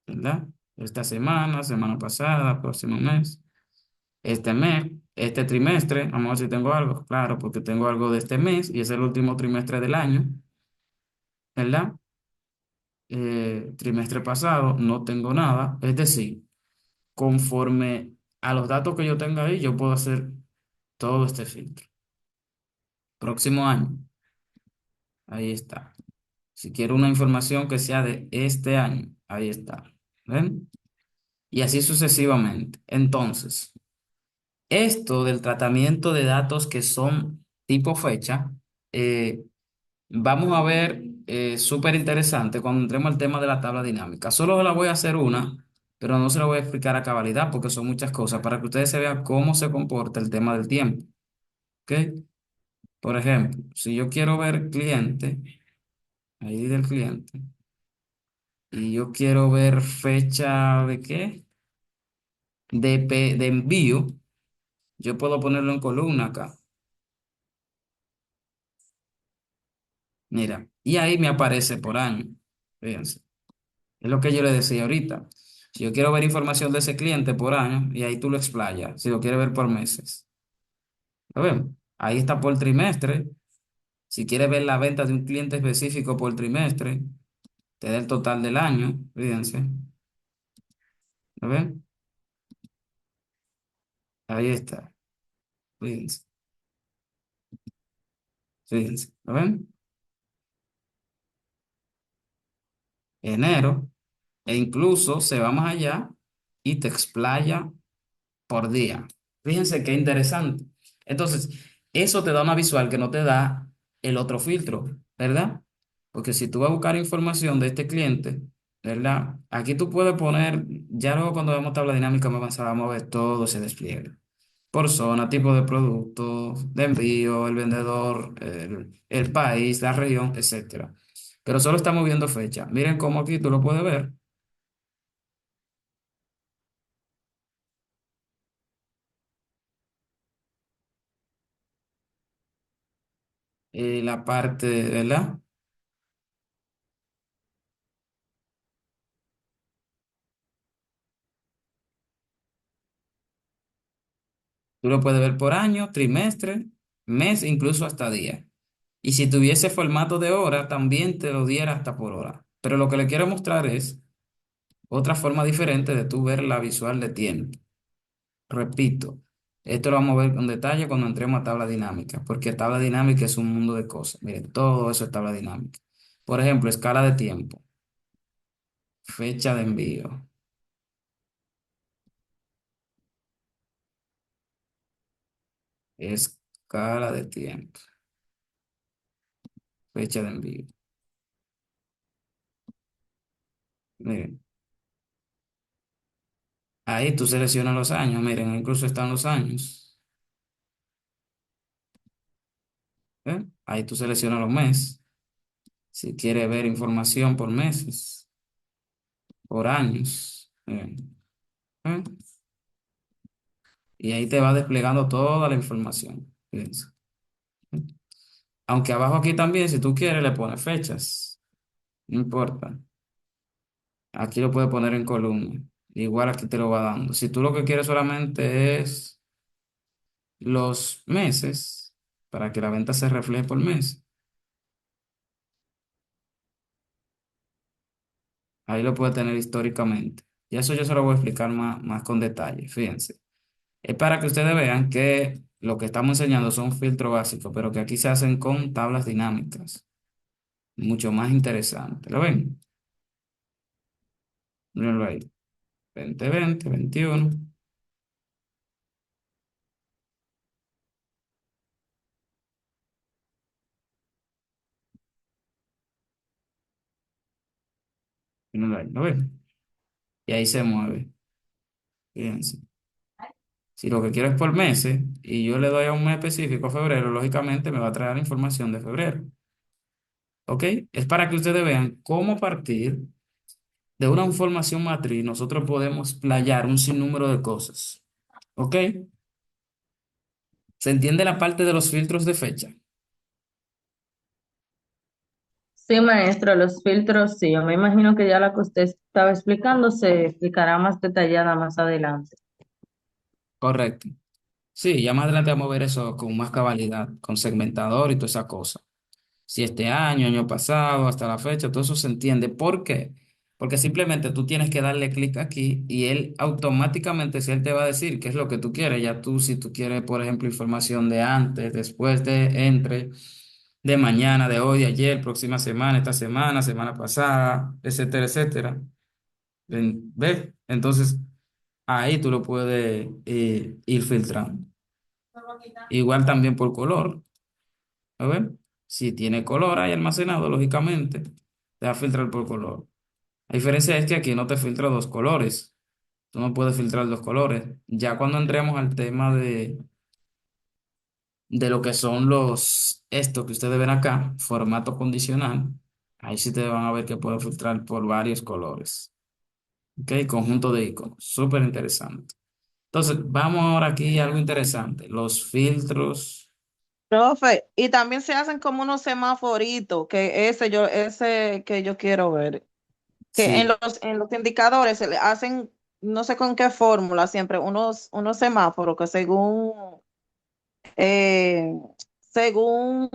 ¿verdad? Esta semana, semana pasada, próximo mes, este mes, este trimestre, vamos a ver si tengo algo, claro, porque tengo algo de este mes y es el último trimestre del año, ¿verdad? Trimestre pasado, no tengo nada, es decir, conforme a los datos que yo tenga ahí, yo puedo hacer todo este filtro. Próximo año, ahí está. Si quiero una información que sea de este año, ahí está. ¿Ven? Y así sucesivamente. Entonces, esto del tratamiento de datos que son tipo fecha, eh, vamos a ver, súper interesante cuando entremos al tema de la tabla dinámica. Solo la voy a hacer una, pero no se la voy a explicar a cabalidad porque son muchas cosas para que ustedes se vean cómo se comporta el tema del tiempo. ¿Ok? Por ejemplo, si yo quiero ver cliente, ahí del cliente, y yo quiero ver fecha de qué, de envío, yo puedo ponerlo en columna acá. Mira, y ahí me aparece por año. Fíjense, es lo que yo le decía ahorita. Si yo quiero ver información de ese cliente por año, y ahí tú lo explayas. Si lo quieres ver por meses. ¿Lo ven? Ahí está por trimestre. Si quieres ver la venta de un cliente específico por trimestre, te da el total del año. Fíjense. ¿Lo ven? Ahí está. Fíjense. Fíjense. ¿Lo ven? Enero. E incluso se va más allá y te explaya por día. Fíjense qué interesante. Entonces, eso te da una visual que no te da el otro filtro, ¿verdad? Porque si tú vas a buscar información de este cliente, ¿verdad? Aquí tú puedes poner, ya luego cuando vemos tabla dinámica más avanzada, vamos a ver todo ese despliegue. Por zona, tipo de producto, de envío, el vendedor, el país, la región, etcétera. Pero solo estamos viendo fecha. Miren cómo aquí tú lo puedes ver. La parte, ¿verdad? Tú lo puedes ver por año, trimestre, mes, incluso hasta día. Y si tuviese formato de hora, también te lo diera hasta por hora. Pero lo que le quiero mostrar es otra forma diferente de tú ver la visual de tiempo. Repito, esto lo vamos a ver con detalle cuando entremos a tabla dinámica, porque tabla dinámica es un mundo de cosas. Miren, todo eso es tabla dinámica. Por ejemplo, escala de tiempo, fecha de envío, escala de tiempo, fecha de envío. Miren, ahí tú seleccionas los años, miren, incluso están los años. ¿Eh? Ahí tú seleccionas los meses. Si quieres ver información por meses, por años. ¿Eh? Y ahí te va desplegando toda la información. Fíjense. Aunque abajo aquí también, si tú quieres, le pones fechas. No importa. Aquí lo puedes poner en columna. Igual aquí te lo va dando. Si tú lo que quieres solamente es los meses, para que la venta se refleje por mes, ahí lo puedes tener históricamente. Y eso yo se lo voy a explicar más con detalle. Fíjense. Es para que ustedes vean que lo que estamos enseñando son filtros básicos, pero que aquí se hacen con tablas dinámicas. Mucho más interesante. ¿Lo ven? Mírenlo ahí. 2020, 21. Mírenlo ahí. ¿Lo ven? Y ahí se mueve. Fíjense. Si lo que quiero es por meses y yo le doy a un mes específico, febrero, lógicamente me va a traer información de febrero. ¿Ok? Es para que ustedes vean cómo a partir de una información matriz nosotros podemos playar un sinnúmero de cosas. ¿Ok? ¿Se entiende la parte de los filtros de fecha? Sí, maestro, los filtros, sí. Yo me imagino que ya la que usted estaba explicando se explicará más detallada más adelante. Correcto. Sí, ya más adelante vamos a ver eso con más cabalidad, con segmentador y toda esa cosa. Si este año, año pasado, hasta la fecha, todo eso se entiende. ¿Por qué? Porque simplemente tú tienes que darle clic aquí y él automáticamente, si él te va a decir qué es lo que tú quieres, ya tú, si tú quieres, por ejemplo, información de antes, después de, entre, de mañana, de hoy, de ayer, próxima semana, esta semana, semana pasada, etcétera, etcétera. ¿Ves? Entonces, ahí tú lo puedes ir filtrando. Igual también por color. A ver, si tiene color ahí almacenado, lógicamente, te va a filtrar por color. La diferencia es que aquí no te filtra dos colores. Tú no puedes filtrar dos colores. Ya cuando entremos al tema de lo que son esto que ustedes ven acá, formato condicional, ahí sí te van a ver que puedo filtrar por varios colores. ¿Ok? Conjunto de iconos. Súper interesante. Entonces, vamos ahora aquí a algo interesante. Los filtros. Profe, y también se hacen como unos semaforitos, que ese que yo quiero ver. Que Sí, en los indicadores se le hacen, no sé con qué fórmula, siempre unos semáforos que eh, según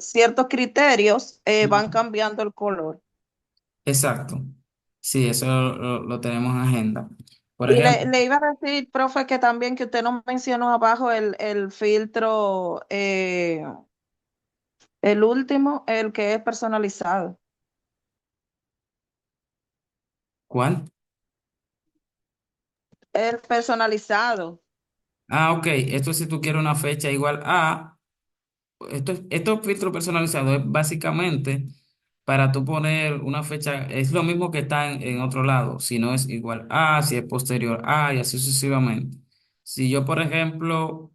ciertos criterios van cambiando el color. exacto. Sí, eso lo tenemos en agenda. Por Y ejemplo, le iba a decir, profe, que también que usted no mencionó abajo el filtro, el último, el que es personalizado. ¿cuál? El personalizado. Ah, ok. Esto si tú quieres una fecha igual a... Estos filtros personalizados es básicamente para tú poner una fecha, es lo mismo que está en otro lado, si no es igual a, si es posterior a, y así sucesivamente. Si yo, por ejemplo,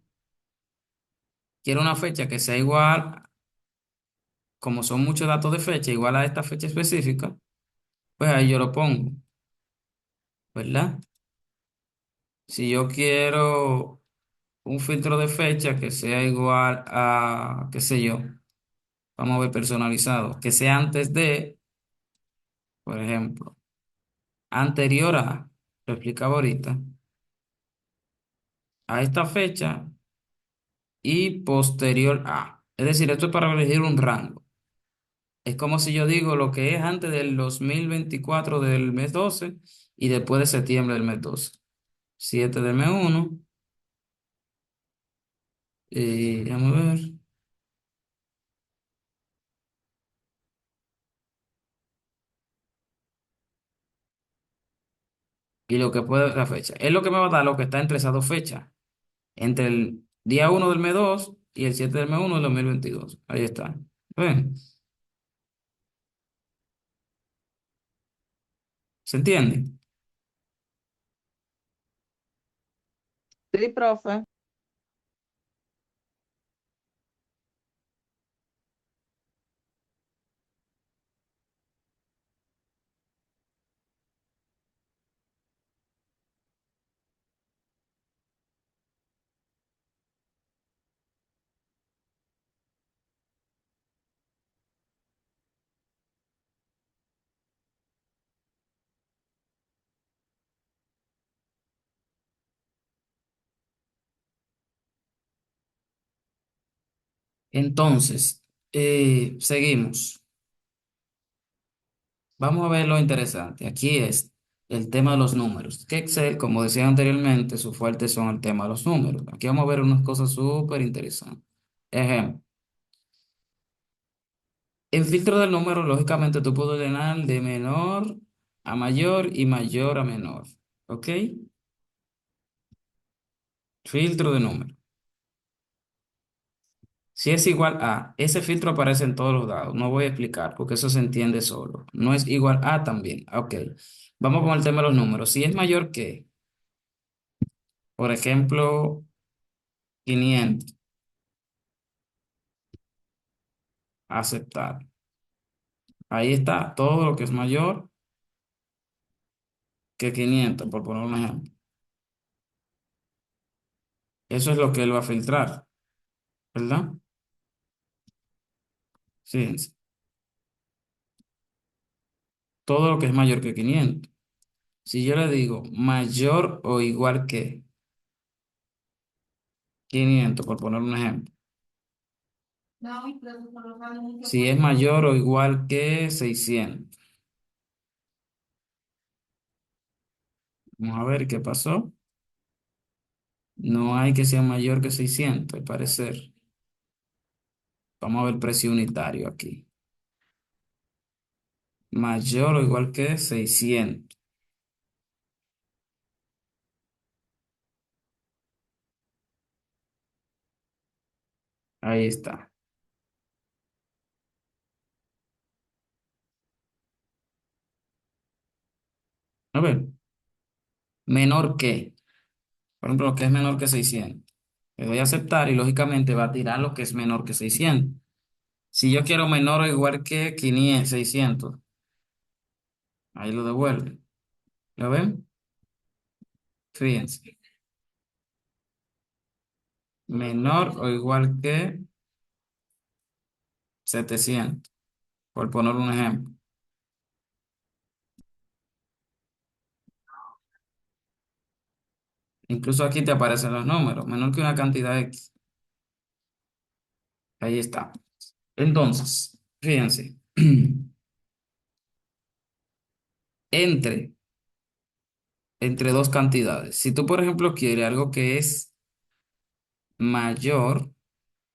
quiero una fecha que sea igual, como son muchos datos de fecha, igual a esta fecha específica, pues ahí yo lo pongo, ¿verdad? Si yo quiero un filtro de fecha que sea igual a, qué sé yo, vamos a ver personalizado, que sea antes de, por ejemplo, anterior a, lo explicaba ahorita, a esta fecha, y posterior a. Es decir, esto es para elegir un rango. Es como si yo digo lo que es antes del 2024 del mes 12 y después de septiembre del mes 12. 7 del mes 1. Y vamos a ver. Y lo que puede la fecha. Es lo que me va a dar lo que está entre esas dos fechas. Entre el día 1 del mes 2 y el 7 del mes 1 del 2022. Ahí está. ¿Ven? ¿Se entiende? Sí, profe. Entonces, seguimos. Vamos a ver lo interesante. Aquí es el tema de los números. Que Excel, como decía anteriormente, sus fuertes son el tema de los números. Aquí vamos a ver unas cosas súper interesantes. Ejemplo, en filtro del número, lógicamente tú puedes ordenar de menor a mayor y mayor a menor. ¿Ok? Filtro de número. Si es igual a, ese filtro aparece en todos los dados. No voy a explicar porque eso se entiende solo. No es igual a también. Ok. Vamos con el tema de los números. Si es mayor que, por ejemplo, 500, aceptar. Ahí está todo lo que es mayor que 500, por poner un ejemplo. Eso es lo que él va a filtrar, ¿verdad? Fíjense. Todo lo que es mayor que 500. Si yo le digo mayor o igual que 500, por poner un ejemplo. Si es mayor o igual que 600. Vamos a ver qué pasó. No hay que sea mayor que 600, al parecer. Vamos a ver precio unitario aquí. Mayor o igual que 600. Ahí está. A ver, menor que. Por ejemplo, lo que es menor que 600. Le doy a aceptar y lógicamente va a tirar lo que es menor que 600. Si yo quiero menor o igual que 500, 600, ahí lo devuelve. ¿Lo ven? Fíjense. Menor o igual que 700, por poner un ejemplo. Incluso aquí te aparecen los números. Menor que una cantidad X. Ahí está. Entonces, fíjense. Entre, entre dos cantidades. Si tú, por ejemplo, quieres algo que es mayor,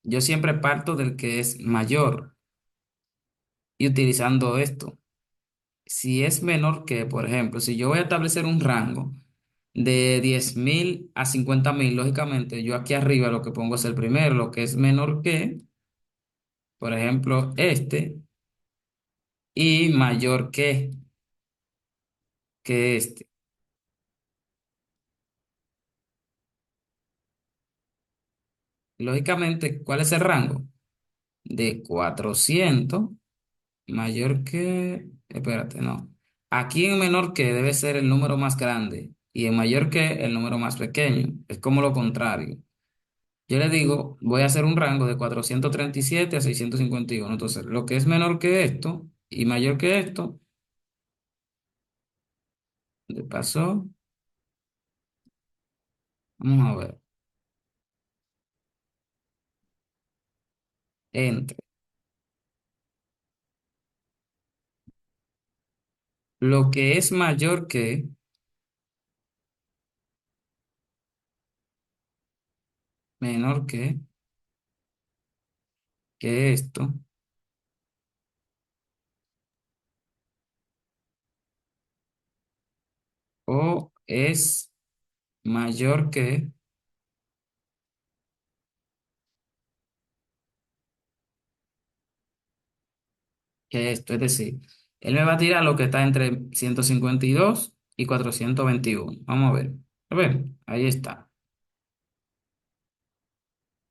yo siempre parto del que es mayor y utilizando esto. Si es menor que, por ejemplo, si yo voy a establecer un rango de 10.000 a 50.000, lógicamente yo aquí arriba lo que pongo es el primero, lo que es menor que, por ejemplo, este, y mayor que este. Lógicamente, ¿cuál es el rango? De 400 mayor que, espérate, no. Aquí en menor que debe ser el número más grande y en mayor que el número más pequeño. Es como lo contrario. Yo le digo, voy a hacer un rango de 437 a 651. Entonces, lo que es menor que esto y mayor que esto, de paso, vamos a ver. entre lo que es mayor que, menor que esto, o es mayor que esto. Es decir, él me va a tirar lo que está entre 152 y 421. Vamos a ver. A ver, ahí está.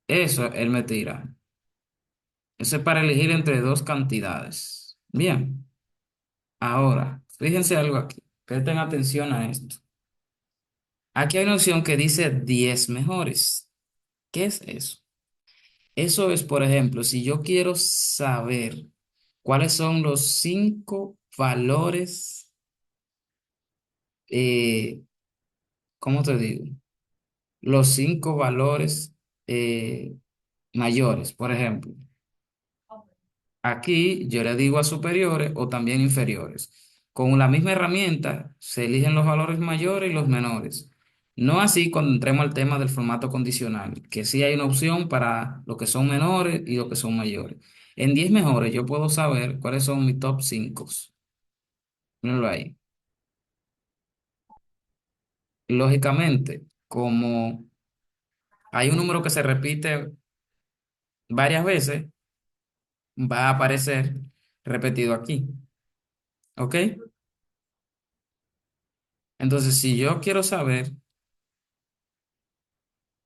Eso él me tira. Eso es para elegir entre dos cantidades. Bien. Ahora, fíjense algo aquí. Presten atención a esto. Aquí hay una opción que dice 10 mejores. ¿Qué es eso? Eso es, por ejemplo, si yo quiero saber cuáles son los 5 valores, eh, ¿cómo te digo? Los 5 valores eh, mayores, por ejemplo. Aquí yo le digo a superiores o también inferiores. Con la misma herramienta se eligen los valores mayores y los menores. No así cuando entremos al tema del formato condicional, que sí hay una opción para lo que son menores y lo que son mayores. En 10 mejores yo puedo saber cuáles son mis top 5. Mírenlo ahí. Lógicamente, como hay un número que se repite varias veces, va a aparecer repetido aquí. ¿Ok? Entonces, si yo quiero saber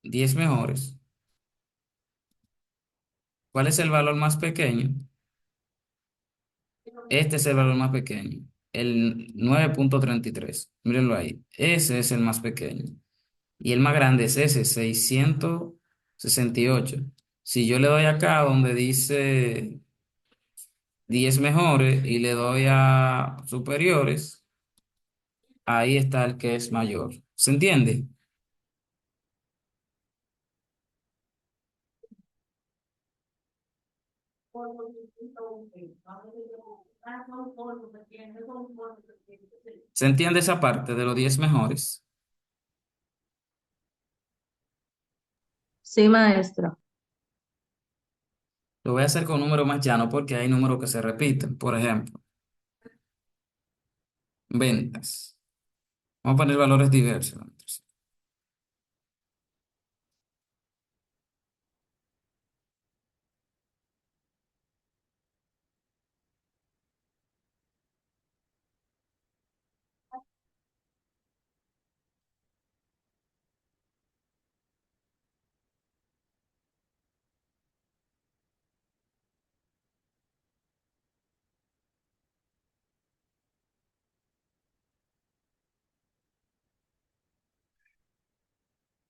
10 mejores, ¿cuál es el valor más pequeño? Este es el valor más pequeño, el 9,33. Mírenlo ahí. Ese es el más pequeño. Y el más grande es ese, 668. Si yo le doy acá donde dice 10 mejores y le doy a superiores, ahí está el que es mayor. ¿Se entiende? ¿Se entiende esa parte de los 10 mejores? Sí, maestra. Lo voy a hacer con números más llanos porque hay números que se repiten. Por ejemplo, ventas. Vamos a poner valores diversos.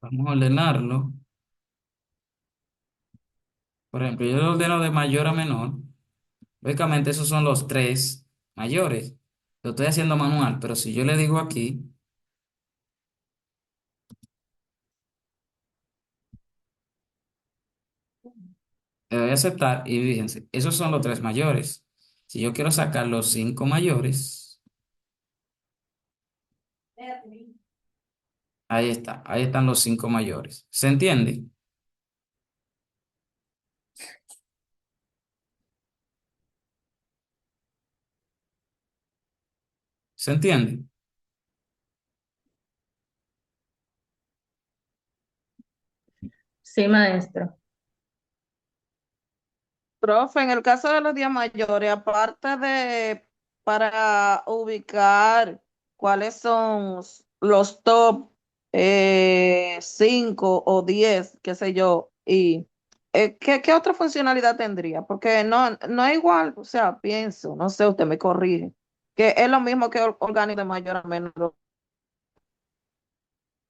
Vamos a ordenarlo. Por ejemplo, yo lo ordeno de mayor a menor. Lógicamente, esos son los tres mayores. Lo estoy haciendo manual, pero si yo le digo aquí, le doy a aceptar y fíjense, esos son los tres mayores. Si yo quiero sacar los 5 mayores, ahí está, ahí están los 5 mayores. ¿Se entiende? ¿Se entiende? Sí, maestra. Profe, en el caso de los días mayores, aparte de para ubicar cuáles son los top 5 o 10, qué sé yo, y ¿qué otra funcionalidad tendría? Porque no es igual, o sea, pienso, no sé, usted me corrige, que es lo mismo que órgano de mayor a menor,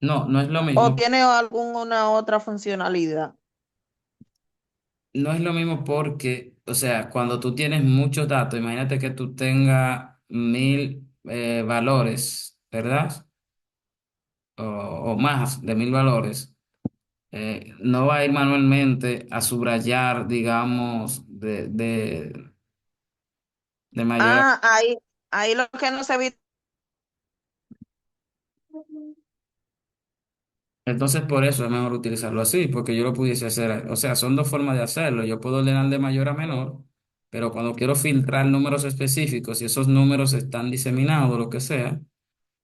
No, no es lo o mismo. tiene alguna otra funcionalidad. No es lo mismo porque, o sea, cuando tú tienes muchos datos, imagínate que tú tengas 1.000 valores, ¿verdad? O, o más de 1.000 valores. No va a ir manualmente a subrayar, digamos, de mayor. Ah, ahí lo que no se evita. Entonces, por eso es mejor utilizarlo así, porque yo lo pudiese hacer. O sea, son dos formas de hacerlo. Yo puedo ordenar de mayor a menor, pero cuando quiero filtrar números específicos y esos números están diseminados o lo que sea,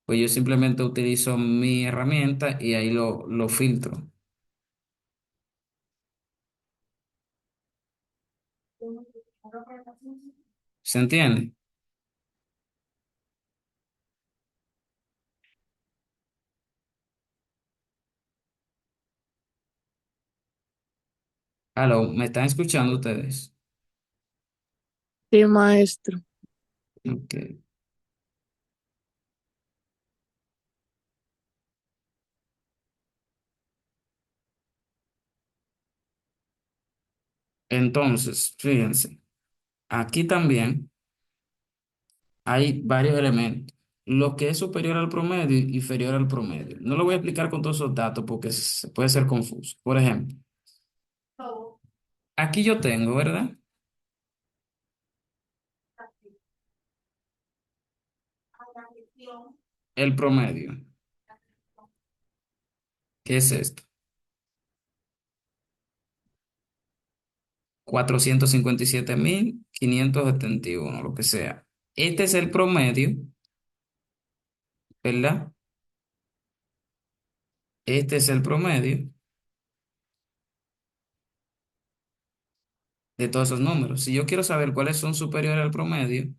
pues yo simplemente utilizo mi herramienta y ahí lo filtro. ¿Se entiende? Aló, ¿me están escuchando ustedes? Sí, maestro. Ok. Entonces, fíjense, aquí también hay varios elementos. Lo que es superior al promedio y inferior al promedio. No lo voy a explicar con todos esos datos porque puede ser confuso. Por ejemplo, aquí yo tengo, ¿verdad? El promedio. ¿Qué es esto? 457.571, lo que sea. Este es el promedio, ¿verdad? Este es el promedio de todos esos números. Si yo quiero saber cuáles son superiores al promedio,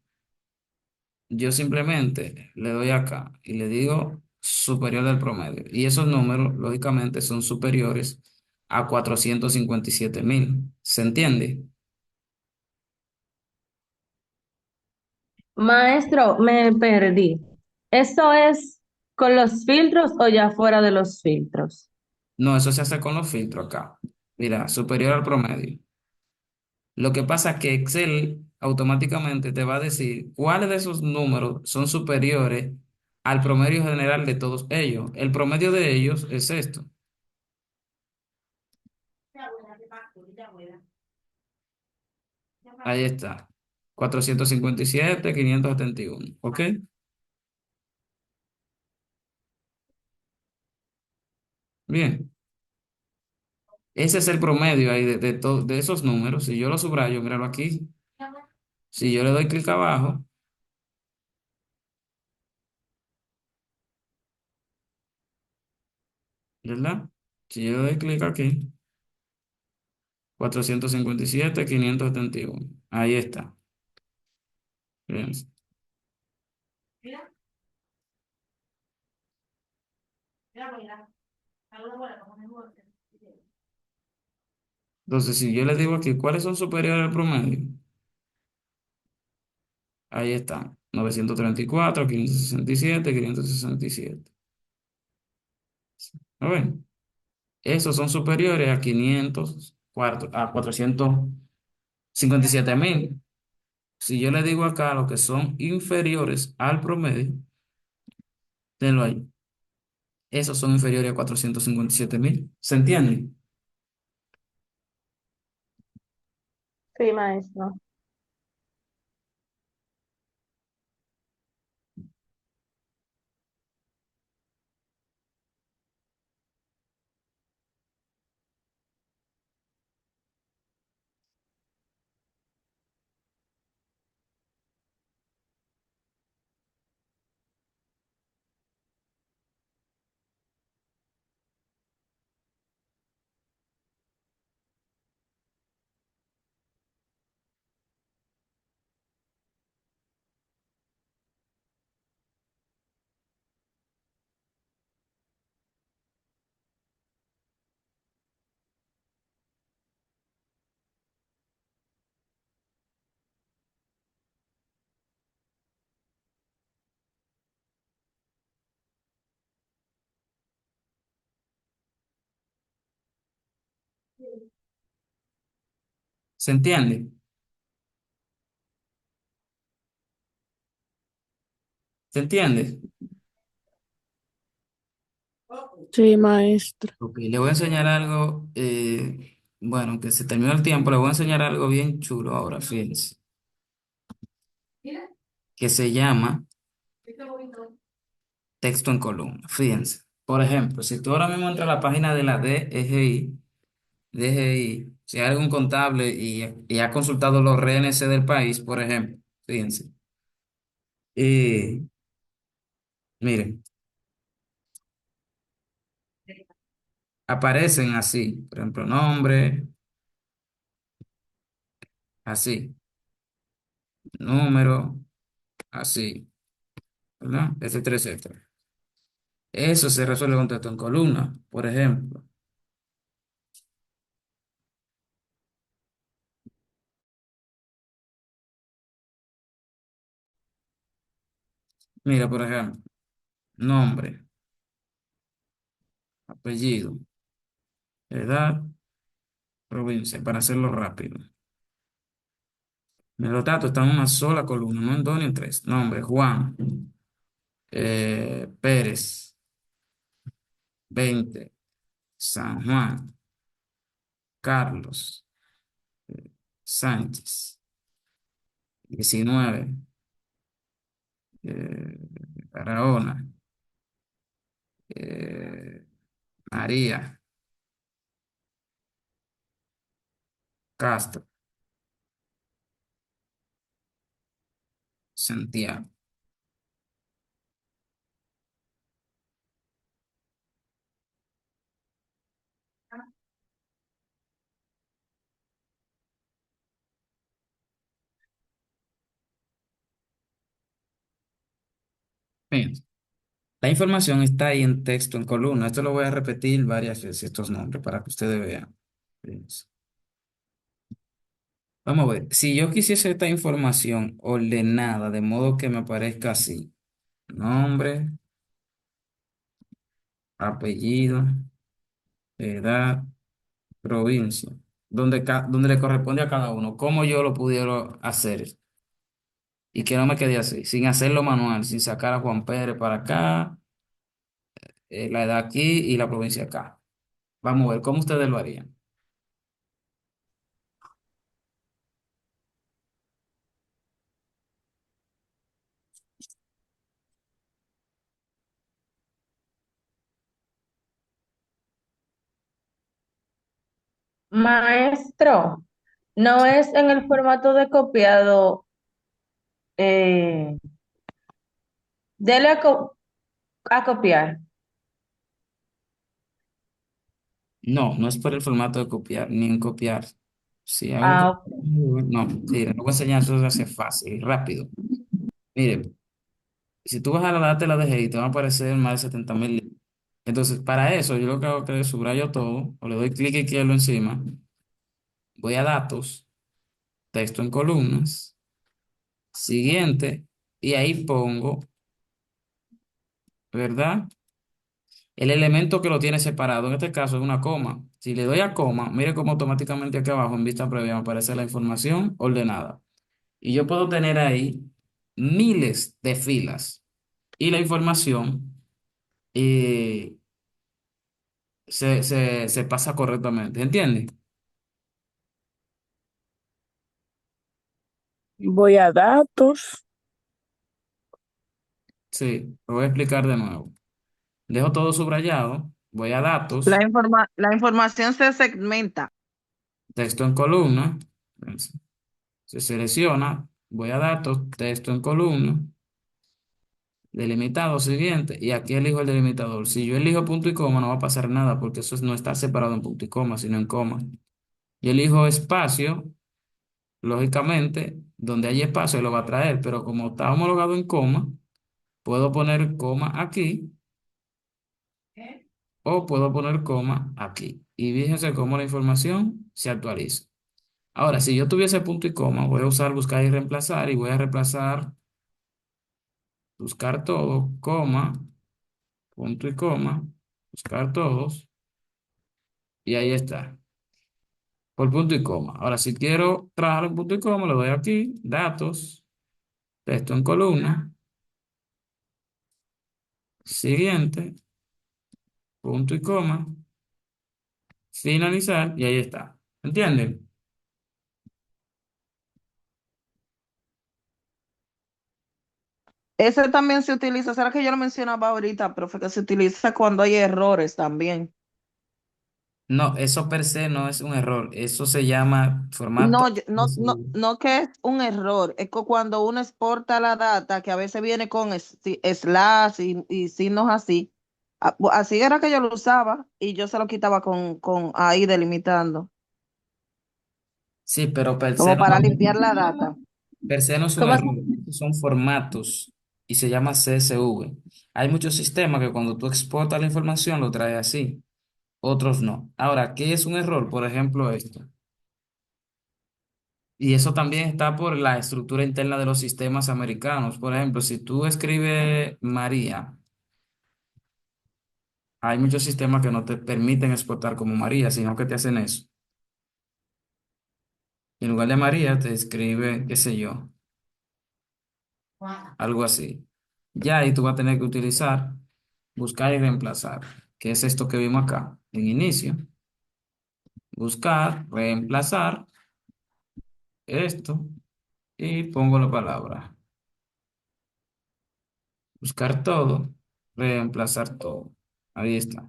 yo simplemente le doy acá y le digo superior del promedio. Y esos números, lógicamente, son superiores a 457.000. ¿Se entiende? Maestro, me perdí. ¿Eso es con los filtros o ya fuera de los filtros? No, eso se hace con los filtros acá. Mira, superior al promedio. Lo que pasa es que Excel automáticamente te va a decir cuáles de esos números son superiores al promedio general de todos ellos. El promedio de ellos es esto. Ahí está. 457.571. ¿Ok? Bien. Ese es el promedio ahí de esos números. Si yo lo subrayo, míralo aquí. Si yo le doy clic abajo, ¿verdad? Si yo le doy clic aquí, 457.571. Ahí está. Bien. Entonces, si yo le digo aquí, ¿cuáles son superiores al promedio? Ahí están. 934, 567, 567. ¿Lo ven? Esos son superiores a 457.000. Si yo le digo acá lo que son inferiores al promedio, tenlo ahí. Esos son inferiores a 457.000. ¿Se entiende? Sí, maestro. ¿Se entiende? ¿Se entiende? Sí, maestro. Ok, le voy a enseñar algo, bueno, que se terminó el tiempo, le voy a enseñar algo bien chulo ahora, fíjense, que se llama texto en columna. Fíjense, por ejemplo, si tú ahora mismo entras a la página de la DGI, si hay algún contable y ha consultado los RNC del país, por ejemplo, fíjense, y miren, aparecen así, por ejemplo, nombre, así, número, así, ¿verdad? Etcétera, etcétera. Eso se resuelve con texto en columna, por ejemplo. Mira, por ejemplo, nombre, apellido, edad, provincia, para hacerlo rápido. Los datos están en una sola columna, no en dos ni en tres. Nombre, Juan, Pérez, 20, San Juan, Carlos, Sánchez, 19, eh, Barahona, eh, María, Castro, Santiago. Bien, la información está ahí en texto, en columna. Esto lo voy a repetir varias veces, estos nombres, para que ustedes vean. Fíjense. Vamos a ver, si yo quisiese esta información ordenada, de modo que me aparezca así, nombre, apellido, edad, provincia, donde le corresponde a cada uno, cómo yo lo pudiera hacer y que no me quede así, sin hacerlo manual, sin sacar a Juan Pérez para acá, la edad aquí y la provincia acá. Vamos a ver, ¿cómo ustedes lo harían? Maestro, no es en el formato de copiado. Dele a copiar. No, no es por el formato de copiar, ni en copiar. Si hago un... Ah, ok. No, mire, no voy a enseñar, eso se hace fácil, rápido. Mire, si tú vas a la data de la DGI, te van a aparecer más de 70.000. Entonces, para eso, yo lo que hago es que subrayo todo, o le doy clic izquierdo encima, voy a datos, texto en columnas, siguiente, y ahí pongo, ¿verdad? El elemento que lo tiene separado, en este caso es una coma. Si le doy a coma, mire cómo automáticamente aquí abajo en vista previa me aparece la información ordenada. Y yo puedo tener ahí miles de filas y la información eh, se pasa correctamente. ¿Entiendes? Voy a datos. Sí, lo voy a explicar de nuevo. Dejo todo subrayado, voy a La datos, la información se segmenta. texto en columna, se selecciona, voy a datos, texto en columna, delimitado siguiente, y aquí elijo el delimitador. Si yo elijo punto y coma, no va a pasar nada porque eso no está separado en punto y coma, sino en coma. Yo elijo espacio, lógicamente, donde hay espacio lo va a traer, pero como está homologado en coma, puedo poner coma aquí o puedo poner coma aquí. Y fíjense cómo la información se actualiza. Ahora, si yo tuviese punto y coma, voy a usar buscar y reemplazar y voy a reemplazar, buscar todo, coma, punto y coma, buscar todos y ahí está, por punto y coma. Ahora, si quiero trabajar en punto y coma, le doy aquí, datos, texto en columna, siguiente, punto y coma, finalizar, y ahí está. ¿Entienden? Ese también se utiliza, será que yo lo mencionaba ahorita, profe, que se utiliza cuando hay errores también. No, eso per se no es un error. Eso se llama No, formato no, SVG. no que es un error, es que cuando uno exporta la data, que a veces viene con slash y signos así, así era que yo lo usaba y yo se lo quitaba con ahí delimitando, Sí, pero como para limpiar la data. per se no es un ¿Cómo error. Son formatos y se llama CSV. Hay muchos sistemas que cuando tú exportas la información lo trae así, otros no. Ahora, ¿qué es un error? Por ejemplo, esto. Y eso también está por la estructura interna de los sistemas americanos. Por ejemplo, si tú escribes María, hay muchos sistemas que no te permiten exportar como María, sino que te hacen eso. Y en lugar de María, te escribe, qué sé yo, algo así. Ya ahí tú vas a tener que utilizar, buscar y reemplazar, que es esto que vimos acá, en inicio. Buscar, reemplazar esto y pongo la palabra. Buscar todo, reemplazar todo. Ahí está.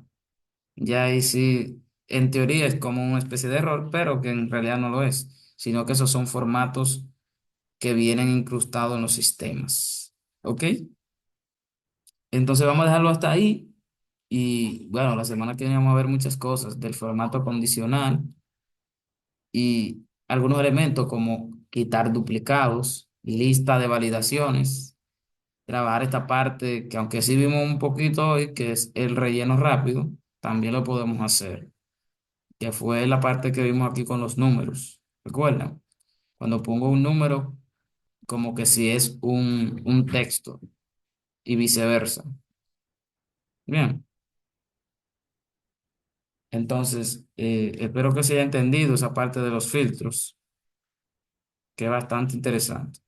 Ya ahí sí, en teoría es como una especie de error, pero que en realidad no lo es, sino que esos son formatos que vienen incrustados en los sistemas. ¿Ok? Entonces vamos a dejarlo hasta ahí. Y bueno, la semana que viene vamos a ver muchas cosas del formato condicional y algunos elementos como quitar duplicados, lista de validaciones, trabajar esta parte que aunque sí vimos un poquito hoy, que es el relleno rápido, también lo podemos hacer, que fue la parte que vimos aquí con los números. ¿Recuerdan? Cuando pongo un número, como que si es un texto y viceversa. Bien, entonces espero que se haya entendido esa parte de los filtros, que es bastante interesante.